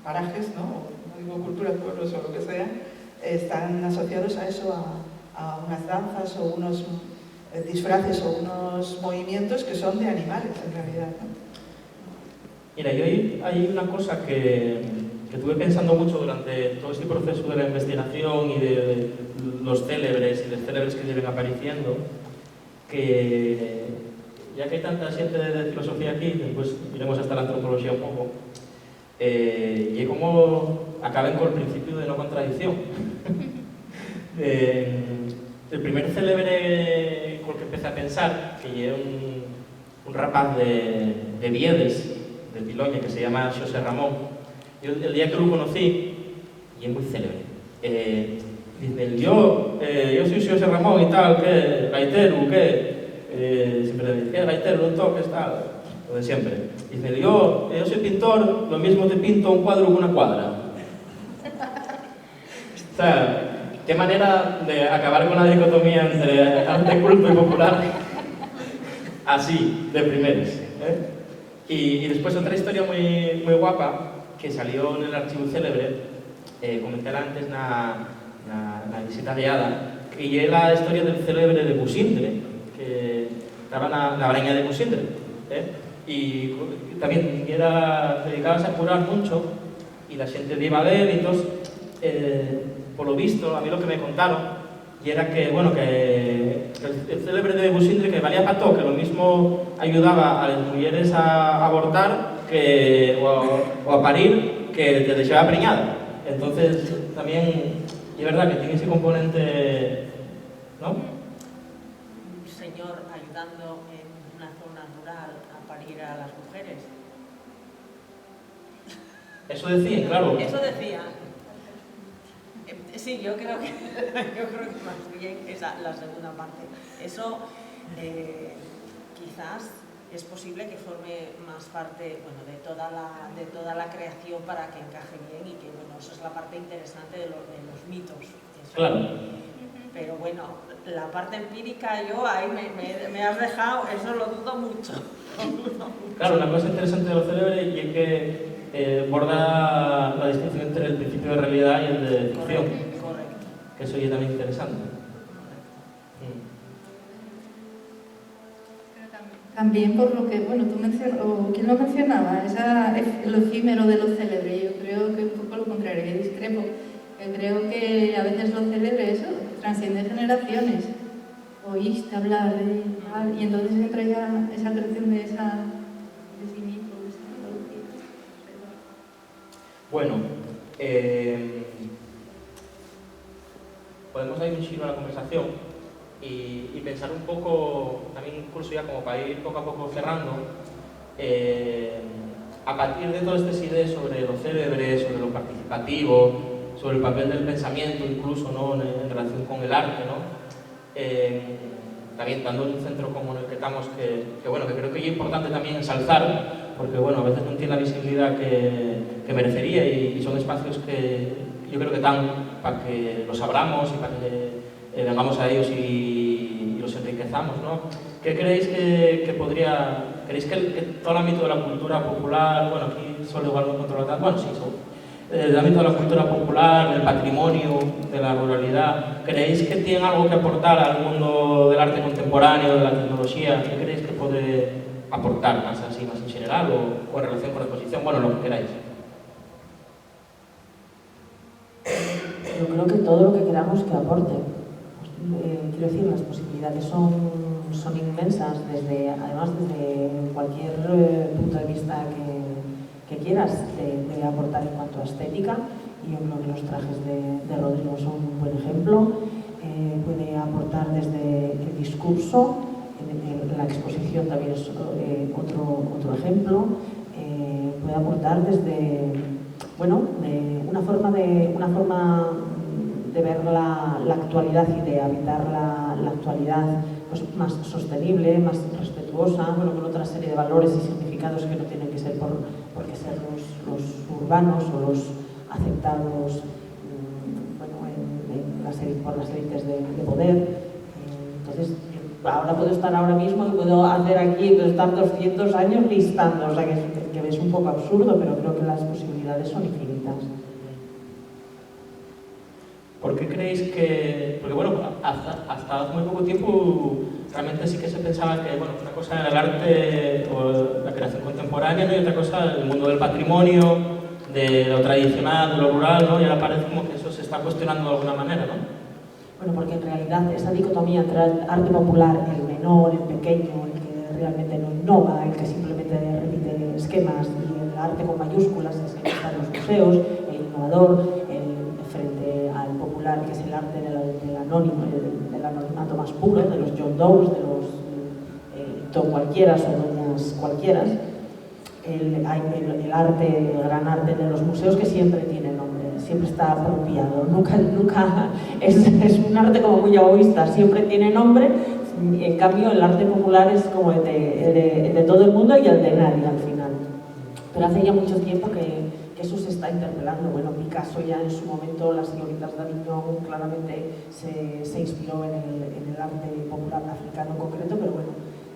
parajes, ¿no? No digo culturas, pueblos o lo que sea, están asociados a eso, a unas danzas o unos disfraces o unos movimientos que son de animales en realidad, ¿no? Mira, yo hay una cosa que estuve pensando mucho durante todo este proceso de la investigación y de los célebres y los célebres que vienen apareciendo, que ya que hay tanta gente de filosofía aquí, después iremos hasta la antropología un poco, y como acaben con el principio de no contradicción. El primer célebre con el que empecé a pensar, que es un rapaz de Viedes, de Piloña, que se llama Xosé Ramón. Yo el día que lo conocí, y es muy célebre, dice, yo soy Xosé Ramón y tal, ¿qué? Gaitero, ¿qué? Siempre le dice, ¿qué? Gaitero, un toque, tal, lo de siempre. Dice, yo soy pintor, lo mismo te pinto un cuadro que una cuadra. O sea, qué manera de acabar con la dicotomía entre arte culto y popular, así, de primeros, ¿eh? Y después otra historia muy guapa que salió en el archivo célebre, comenté antes na visita guiada, que é a historia del célebre de Busindre, que estaba na Braña de Busindre, y tamén dedicabas a curar mucho, y la xente iba a ver, y entonces, por lo visto, a mí lo que me contaron, y era que, bueno, que el célebre de Busindre, que valía para todo, que lo mismo ayudaba a las mujeres a abortar o a parir, que te dejaba preñada. Entonces, también, es verdad que tiene ese componente, ¿no? Un señor ayudando en una zona rural a parir a las mujeres. Eso decía, claro. Eso decía. Sí, yo creo que más bien esa, la segunda parte. Eso quizás es posible que forme más parte, bueno, de toda la creación para que encaje bien, y que, bueno, eso es la parte interesante de los mitos. Eso. Claro. Pero bueno, la parte empírica, yo ahí me has dejado, eso lo dudo mucho. Claro, una cosa interesante de lo célebre y es que borda la distinción entre el principio de realidad y el de ficción. Correcto. Que eso ya también es interesante. También por lo que, bueno, tú ¿quién lo mencionaba? Lo efímero de lo célebre. Yo creo que un poco lo contrario, yo discrepo. Yo creo que a veces lo célebre, eso, trasciende generaciones. Oíste hablar de tal, y entonces entra ya esa creación de ese mito, de esa mitología. Bueno, podemos dar un giro a la conversación y pensar un poco, también incluso ya como para ir poco a poco cerrando, a partir de todas estas ideas sobre lo célebre, sobre lo participativo, sobre el papel del pensamiento incluso, ¿no?, en relación con el arte, ¿no? También dando un centro como en el que estamos, que bueno, que creo que es importante también ensalzar, porque bueno, a veces no tiene la visibilidad que merecería, y son espacios que yo creo que están para que los abramos y para que vengamos a ellos y los enriquezamos, ¿no? ¿Qué creéis que podría... ¿Creéis que todo el ámbito de la cultura popular, bueno, aquí solo igual no controla tanto, bueno, sí, el ámbito de la cultura popular, del patrimonio, de la ruralidad, ¿creéis que tienen algo que aportar al mundo del arte contemporáneo, de la tecnología? ¿Qué creéis que puede aportar, más así, más en general, o en relación con la exposición? Bueno, lo que queráis. Yo creo que todo lo que queramos que aporte. Quiero decir, las posibilidades son inmensas, además desde cualquier punto de vista que quieras de aportar en cuanto a estética, y yo creo que los trajes de Rodrigo son un buen ejemplo. Puede aportar desde el discurso, la exposición también es otro ejemplo. Puede aportar desde, bueno, una forma de ver la actualidad y de habitar la actualidad, pues, más sostenible, más respetuosa, bueno, con otra serie de valores y significados que no tienen que ser porque ser los urbanos o los aceptados, bueno, por las élites de poder. Entonces, ahora puedo estar ahora mismo y puedo hacer aquí, puedo estar 200 años listando, o sea que es un poco absurdo, pero creo que las posibilidades son infinitas. ¿Por qué creéis que...? Porque bueno, hasta hace muy poco tiempo realmente sí que se pensaba que, bueno, una cosa era el arte o la creación contemporánea, ¿no?, y otra cosa el mundo del patrimonio, de lo tradicional, de lo rural, ¿no? Y ahora parece como que eso se está cuestionando de alguna manera, ¿no? Bueno, porque en realidad esa dicotomía entre el arte popular, el menor, el pequeño, el que realmente no innova, el que simplemente repite esquemas, y el arte con mayúsculas, es el que está en los museos, el innovador, frente al popular, que es el arte del anonimato más puro, de los John Does, de los don cualquieras o doñas cualquieras. El arte, el gran arte de los museos, que siempre tiene nombre, siempre está apropiado, nunca es un arte como muy egoísta, siempre tiene nombre. En cambio el arte popular es como de todo el mundo y el de nadie al final. Pero hace ya mucho tiempo que eso se está interpelando. Bueno, Picasso ya en su momento, las señoritas d'Avignon, claramente se inspiró en el arte popular africano en concreto, pero bueno,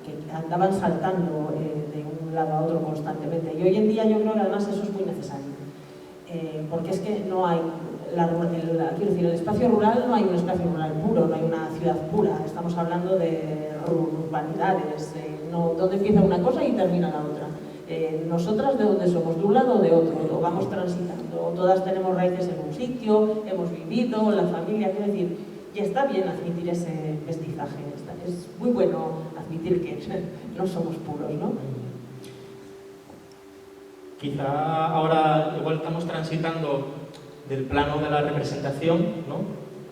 que andaban saltando de un lado a otro constantemente. Y hoy en día yo creo que además eso es muy necesario. porque es que no hay, quiero decir, el espacio rural no hay un espacio rural puro, no hay una ciudad pura, estamos hablando de urbanidades, donde empieza una cosa y termina la otra. Nosotras de dónde somos, de un lado o de otro, lo vamos transitando, todas tenemos raíces en un sitio, hemos vivido, la familia, quiero decir, y está bien admitir ese mestizaje, es muy bueno admitir que no somos puros, ¿no? Quizá ahora igual estamos transitando del plano de la representación, ¿no?,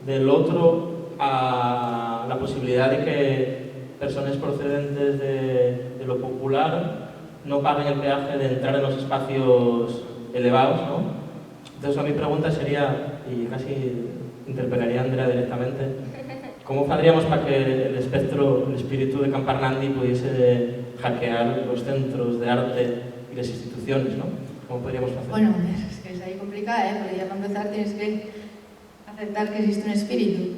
del otro a la posibilidad de que personas procedentes de lo popular no paguen el peaje de entrar en los espacios elevados, ¿no? Entonces, mi pregunta sería, y casi interpelaría a Andrea directamente, ¿cómo podríamos para que el espíritu de Camparnandi pudiese hackear los centros de arte y las instituciones, ¿no? ¿Cómo podríamos hacer? Bueno, es que es ahí complicada, ¿eh? Porque ya para empezar tienes que aceptar que existe un espíritu.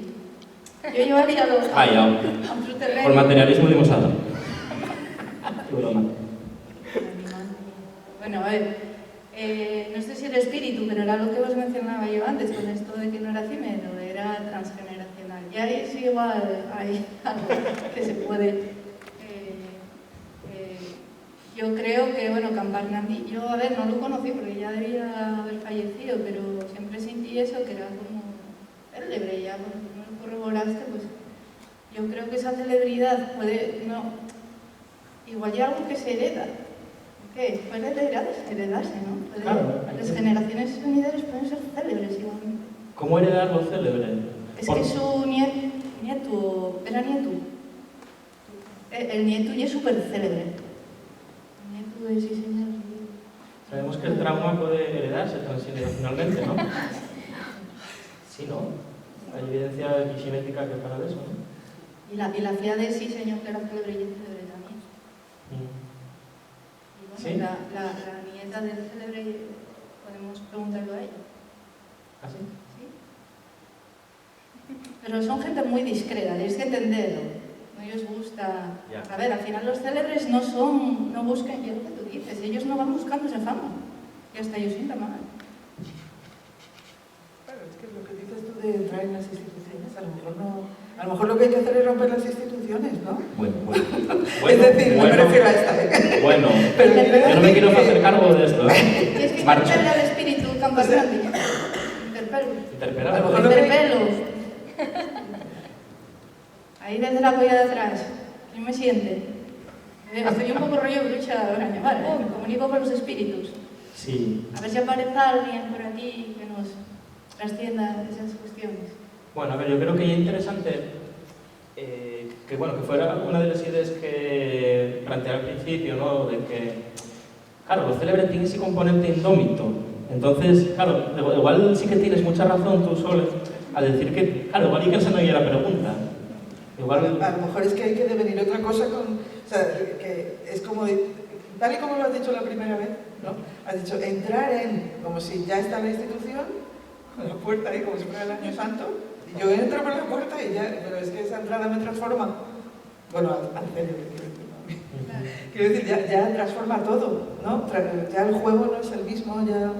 Yo llevaría a otro terreno. Por materialismo dimosado. Qué broma. Bueno, a ver, no sé si el espíritu, pero era lo que os mencionaba yo antes, con esto de que no era efímero, era transgeneracional. Ya es igual, hay algo que se puede... yo creo que, bueno, Camparnandi, yo, a ver, no lo conocí porque ya debía haber fallecido, pero siempre sentí eso, que era como célebre, ya cuando tú me lo corroboraste, pues yo creo que esa celebridad puede, no, igual ya algo que se hereda. ¿Qué? Puede heredarse, ¿no? Claro, las generaciones venideras pueden ser célebres igualmente. ¿Cómo heredar lo célebre? Es que su nieto, era nieto. El nieto ya es súper célebre. El nieto es, sí señor. Sabemos que el trauma puede heredarse transgeneracionalmente, ¿no? Sí, ¿no? Hay evidencia epigenética que para eso, ¿no? Y la hacía de sí señor, que era célebre y es célebre también. ¿Sí? La nieta del célebre, podemos preguntarlo a ella. ¿Ah, sí? ¿Sí? Pero son gente muy discreta, tenéis que entenderlo. No les gusta... Ya. A ver, al final los célebres no buscan, ya lo que tú dices, ellos no van buscando esa fama. Y hasta yo siento mal. Claro, es que lo que dices tú de entrar en las instituciones, a lo mejor lo que hay que hacer es romper las instituciones, ¿no? Bueno. Es decir, no me refiero a esta, ¿eh? Bueno, Pero yo no me quiero hacer cargo de esto, ¿eh? Y es que Marcha. interpela al espíritu Camparnandi. Interpelo. Interpelar. A lo mejor lo que- Interpelo. Ahí desde la polla de atrás. ¿Quién me siente? Estoy un poco rollo brucha araña. Vale, me comunico con los espíritus. Sí. A ver si aparece alguien por aquí que nos trascienda esas cuestiones. Bueno, a ver, yo creo que es interesante que fuera una de las ideas que planteé al principio, ¿no? De que, claro, los célebres tienen ese componente indómito. Entonces, claro, igual sí que tienes mucha razón tú, Sole, al decir que, claro, igual hay que no la pregunta. Igual... A lo mejor es que hay que devenir otra cosa con... O sea, que es como... Tal y como lo has dicho la primera vez, ¿no? Has dicho entrar en... Como si ya está la institución, con la puerta ahí, como si fuera el año santo, y yo entro por la puerta y ya... Pero es que esa entrada me transforma. Bueno, al célebre, quiero decir, ya transforma todo, ¿no? Ya el juego no es el mismo, ya...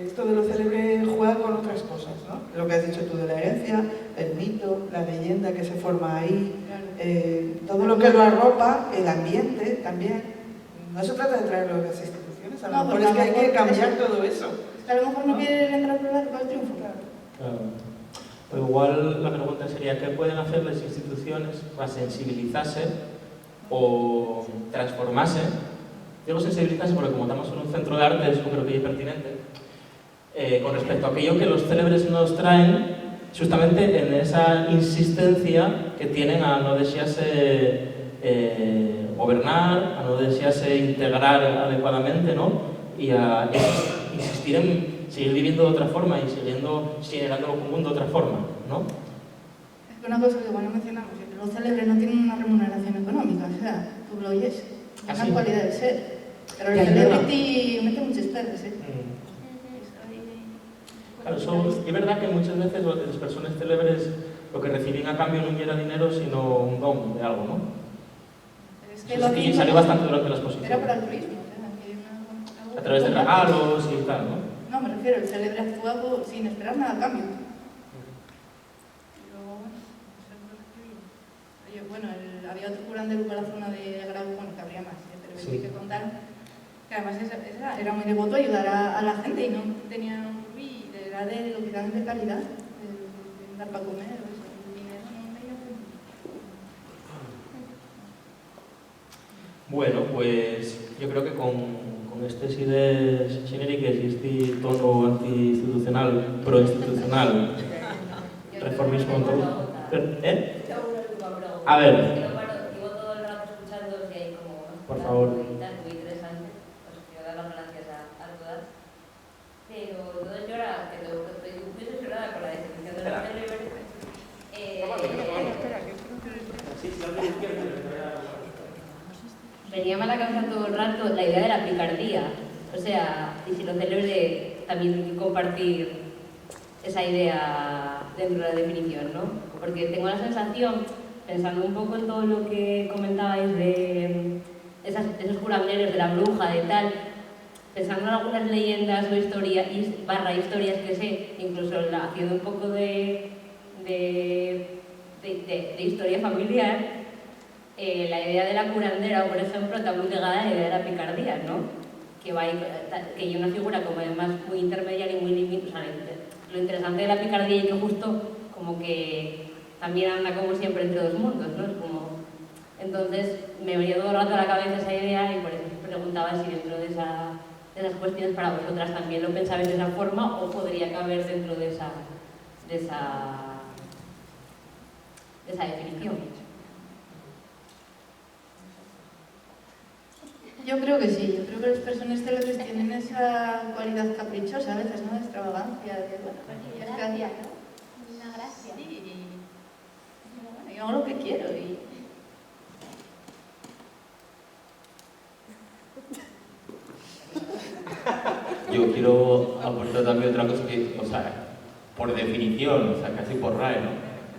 esto de lo célebre juega con otras cosas, ¿no? Lo que has dicho tú de la herencia, el mito, la leyenda que se forma ahí, todo lo que lo arropa, el ambiente también. No se trata de traerlo a las instituciones, a lo mejor es que hay que cambiar todo eso. A lo mejor no quieren entrar por el triunfo. Claro. Pero igual la pregunta sería, ¿qué pueden hacer las instituciones para sensibilizarse o transformarse? Digo sensibilizarse porque como estamos en un centro de arte, eso creo que es pertinente, con respecto a aquello que los célebres nos traen, justamente en esa insistencia que tienen a no desearse gobernar, a no desearse integrar adecuadamente, ¿no? Y a insistir en seguir viviendo de otra forma y siguiendo generando lo común de otra forma, ¿no? Es que una cosa que igual no mencionamos es que los célebres no tienen una remuneración económica, o sea, tú lo oyes, es una cualidad de ser. Pero el celebrity mete muchas perras, ¿eh? Claro, es verdad que muchas veces las personas célebres lo que reciben a cambio no era dinero, sino un don de algo, ¿no? Es que eso sí salió bastante durante la exposición. Era para el turismo, o sea, que A través de regalos y tal, ¿no? No, me refiero, el célebre actúa sin esperar nada a cambio. Pero bueno, había otro curandero para la zona de Grau, bueno, que habría más, pero sí que contar, que además era muy devoto a ayudar a la gente y no tenía un rubí, era de lo que dan de calidad, de dar para comer, el dinero no me iba. Bueno, pues yo creo que con estas ideas genéricas y este tono anti-institucional, pro-institucional, reformismo... ¿Eh? A ver. Llevo todo el rato escuchando que hay como... Por favor. Muy interesante, os quiero dar las gracias a todas. Pero todo llora, que estoy muy decepcionada con la definición de la célebre. Venía a la cabeza todo el rato la idea de la picardía. O sea, y si lo célebre también compartir esa idea dentro de la definición, ¿no? Porque tengo la sensación, pensando un poco en todo lo que comentabais de esos curanderos de la bruja, de tal, pensando en algunas leyendas o historias que sé, incluso haciendo un poco de historia familiar, la idea de la curandera, por ejemplo, está muy ligada a la idea de la picardía, ¿no? Que hay una figura como además muy intermediaria y muy límite. O sea, lo interesante de la picardía es que justo como que también anda como siempre entre dos mundos, ¿no? Es como... Entonces me venía todo el rato a la cabeza esa idea y por eso os preguntaba si dentro de esas cuestiones para vosotras también lo pensabais de esa forma o podría caber dentro de esa definición. Yo creo que sí, yo creo que las personas célebres tienen esa cualidad caprichosa a veces, ¿no? De extravagancia, de bueno, es que hacía, ¿no? Una gracia. Sí, y hago lo que quiero y... Yo quiero aportar también otra cosa que, o sea, por definición, o sea, casi por RAE, ¿no?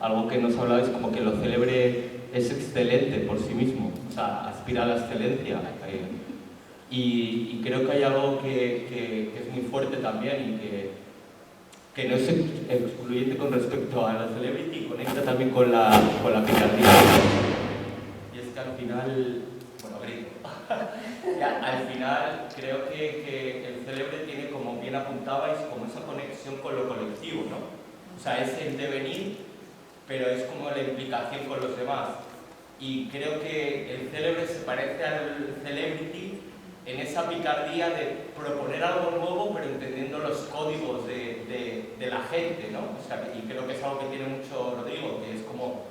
Algo que nos hablabais como que lo célebre es excelente por sí mismo, o sea, aspira a la excelencia. Y creo que hay algo que es muy fuerte también y que no es excluyente con respecto a la celebrity, conecta también con la picardía. Y es que al final, bueno, grito, al final creo que el célebre tiene, como bien apuntabais, como esa conexión con lo colectivo, ¿no? O sea, es el devenir, pero es como la implicación con los demás. Y creo que el célebre se parece al celebrity en esa picardía de proponer algo nuevo, pero entendiendo los códigos de la gente, ¿no? O sea, y creo que es algo que tiene mucho Rodrigo, que es como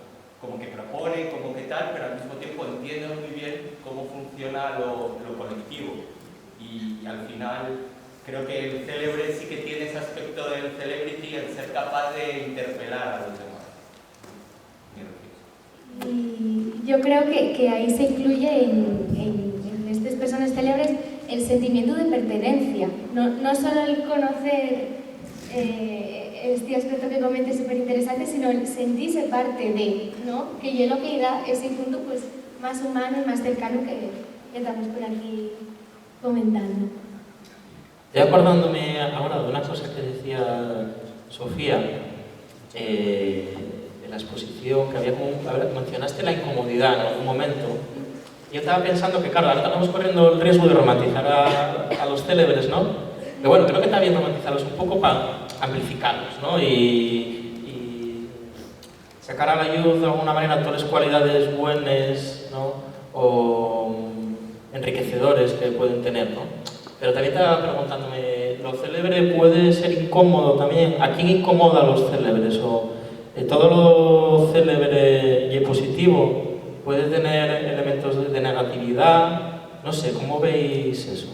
que propone, como que tal, pero al mismo tiempo entiende muy bien cómo funciona lo colectivo. Y al final creo que el célebre sí que tiene ese aspecto del celebrity, el ser capaz de interpelar a los demás. Y yo creo que ahí se incluye en estas personas célebres el sentimiento de pertenencia, no solo el conocer este aspecto que comenté súper interesante, sino el sentirse parte de, ¿no? Que yo lo que da ese punto pues, más humano y más cercano que estamos por aquí comentando. Estoy acordándome ahora de una cosa que decía Sofía, de la exposición, que había como, mencionaste la incomodidad en algún momento. Yo estaba pensando que, claro, ahora estamos corriendo el riesgo de romantizar a los célebres, ¿no? Pero bueno, creo que está bien romantizarlos un poco para amplificarlos, ¿no? Y sacar a la luz de alguna manera todas las cualidades buenas, ¿no? O enriquecedores que pueden tener, ¿no? Pero también estaba preguntándome, ¿lo célebre puede ser incómodo también? ¿A quién incomoda a los célebres? ¿O todo lo célebre y positivo puede tener elementos de negatividad? No sé, ¿cómo veis eso?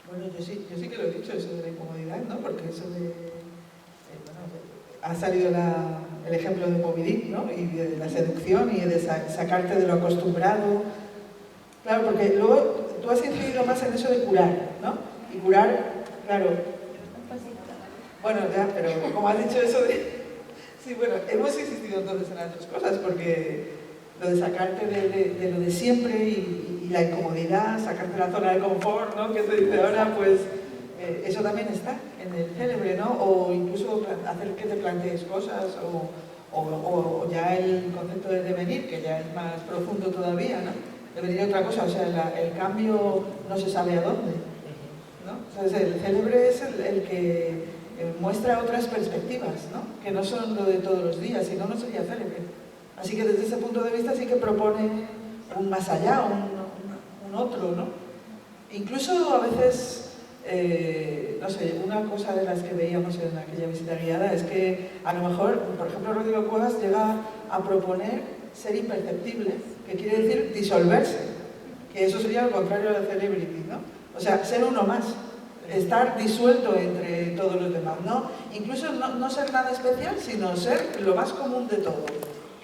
Bueno, yo sí que lo he dicho, eso de la incomodidad, ¿no? Porque eso de... bueno, ha salido el ejemplo de Moby Dick, ¿no? Y de la seducción y de sacarte de lo acostumbrado. Claro, porque luego tú has incidido más en eso de curar, ¿no? Y curar, claro... Bueno, ya, pero como has dicho eso de... Sí, bueno, hemos insistido entonces en las dos cosas, porque lo de sacarte de lo de siempre y la incomodidad, sacarte de la zona de confort, ¿no? Que se dice ahora, pues eso también está en el célebre, ¿no? O incluso hacer que te plantees cosas, o ya el concepto de devenir, que ya es más profundo todavía, ¿no? Devenir otra cosa, o sea, el cambio no se sabe a dónde, ¿no? Entonces el célebre es el que muestra otras perspectivas, ¿no? Que no son lo de todos los días, si no, no sería célebre. Así que desde ese punto de vista sí que propone un más allá, un otro, ¿no? Incluso a veces, no sé, una cosa de las que veíamos en aquella visita guiada es que a lo mejor, por ejemplo, Rodrigo Cuevas llega a proponer ser imperceptible, que quiere decir disolverse, que eso sería lo contrario a la celebrity, ¿no? O sea, ser uno más, estar disuelto entre todos los demás, ¿no? Incluso no ser nada especial, sino ser lo más común de todo,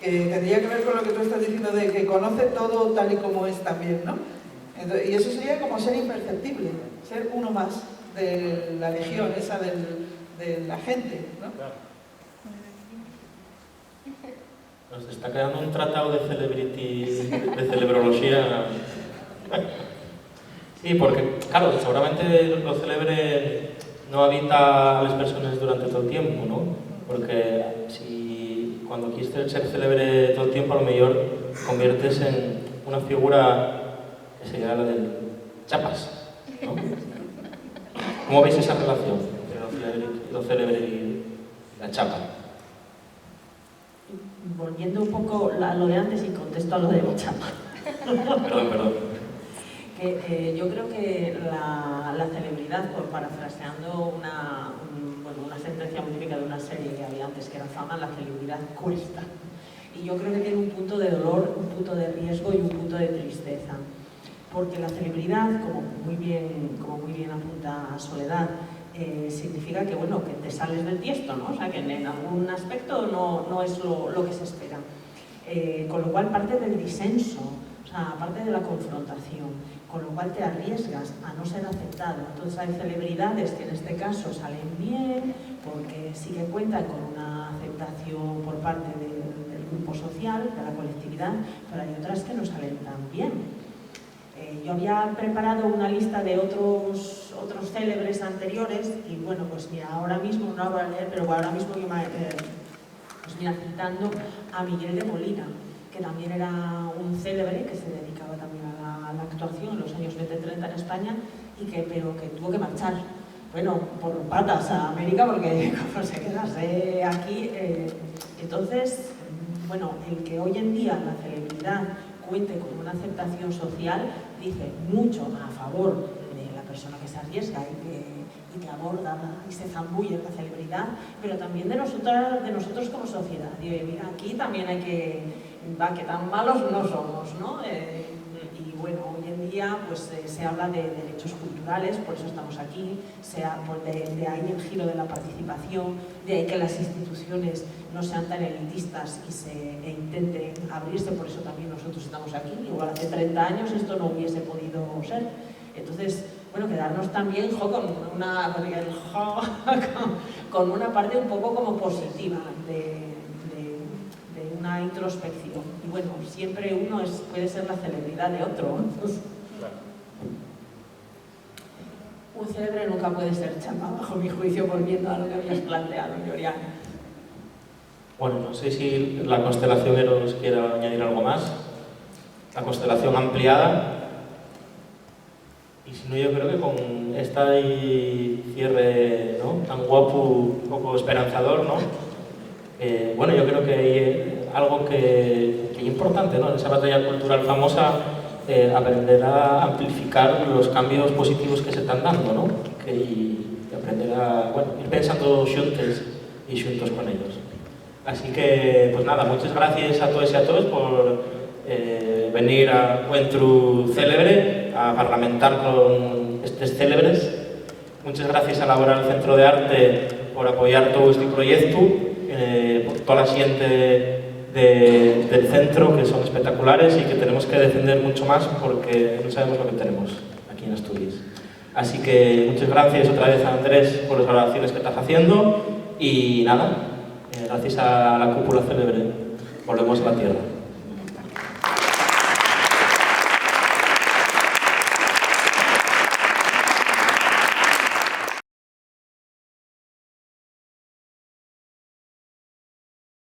que tendría que ver con lo que tú estás diciendo de que conoce todo tal y como es también, ¿no? Entonces, y eso sería como ser imperceptible, ser uno más de la legión esa de la gente, ¿no? Nos está quedando un tratado de celebrity, de celebrología. Sí, porque, claro, seguramente lo célebre no habita a las personas durante todo el tiempo, ¿no? Porque si cuando quieres ser célebre todo el tiempo, a lo mejor conviertes en una figura que sería la del chapas, ¿no? ¿Cómo veis esa relación entre lo célebre y la chapa? Volviendo un poco a lo de antes y contesto a lo de la chapa. Perdón. Yo creo que la celebridad, por parafraseando una sentencia muy típica de una serie que había antes que era Fama, la celebridad cuesta. Y yo creo que tiene un punto de dolor, un punto de riesgo y un punto de tristeza. Porque la celebridad, como muy bien apunta Soledad, significa que, bueno, que te sales del tiesto, ¿no? O sea, que en algún aspecto no es lo que se espera. Con lo cual parte del disenso, o sea, parte de la confrontación, con lo cual te arriesgas a no ser aceptado. Entonces hay celebridades que en este caso salen bien, porque sí que cuentan con una aceptación por parte del grupo social, de la colectividad, pero hay otras que no salen tan bien. Yo había preparado una lista de otros célebres anteriores y bueno, pues mira, ahora mismo, no voy a leer, pero ahora mismo yo citando a Miguel de Molina, que también era un célebre que se dedicaba también a la actuación en los años 20-30 en España, pero que tuvo que marchar, bueno, por patas a América porque como se quedase aquí. Entonces, bueno, el que hoy en día la celebridad cuente con una aceptación social dice mucho a favor de la persona que se arriesga y que aborda y se zambulle en la celebridad, pero también de nosotros como sociedad. Y mira, aquí también hay que tan malos no somos, ¿no? Y bueno, hoy en día pues se habla de derechos culturales, por eso estamos aquí, de ahí el giro de la participación, de ahí que las instituciones no sean tan elitistas e intenten abrirse, por eso también nosotros estamos aquí. Igual hace 30 años esto no hubiese podido ser. Entonces, bueno, quedarnos también con una parte un poco como positiva de una introspección. Y bueno, siempre uno puede ser la celebridad de otro. Un célebre nunca puede ser chapa, bajo mi juicio, volviendo a lo que habías planteado, Lloriana. Bueno, no sé si la constelación Eros quiere añadir algo más. La constelación ampliada. Y si no, yo creo que con esta cierre, ¿no?, tan guapo, un poco esperanzador, ¿no? Bueno, yo creo que hay algo que es importante, ¿no?, en esa batalla cultural famosa, aprender a amplificar los cambios positivos que se están dando, ¿no? Y aprender a, bueno, ir pensando xuntes y xuntos con ellos. Así que, pues nada, muchas gracias a todos y a todos por venir a Encuentro Célebre, a parlamentar con estos célebres. Muchas gracias a Laboral Centro de Arte por apoyar todo este proyecto, por toda la gente del centro, que son espectaculares y que tenemos que defender mucho más porque no sabemos lo que tenemos aquí en Asturias. Así que muchas gracias otra vez a Andrés por las grabaciones que estás haciendo y nada, gracias a la cúpula célebre volvemos a la tierra.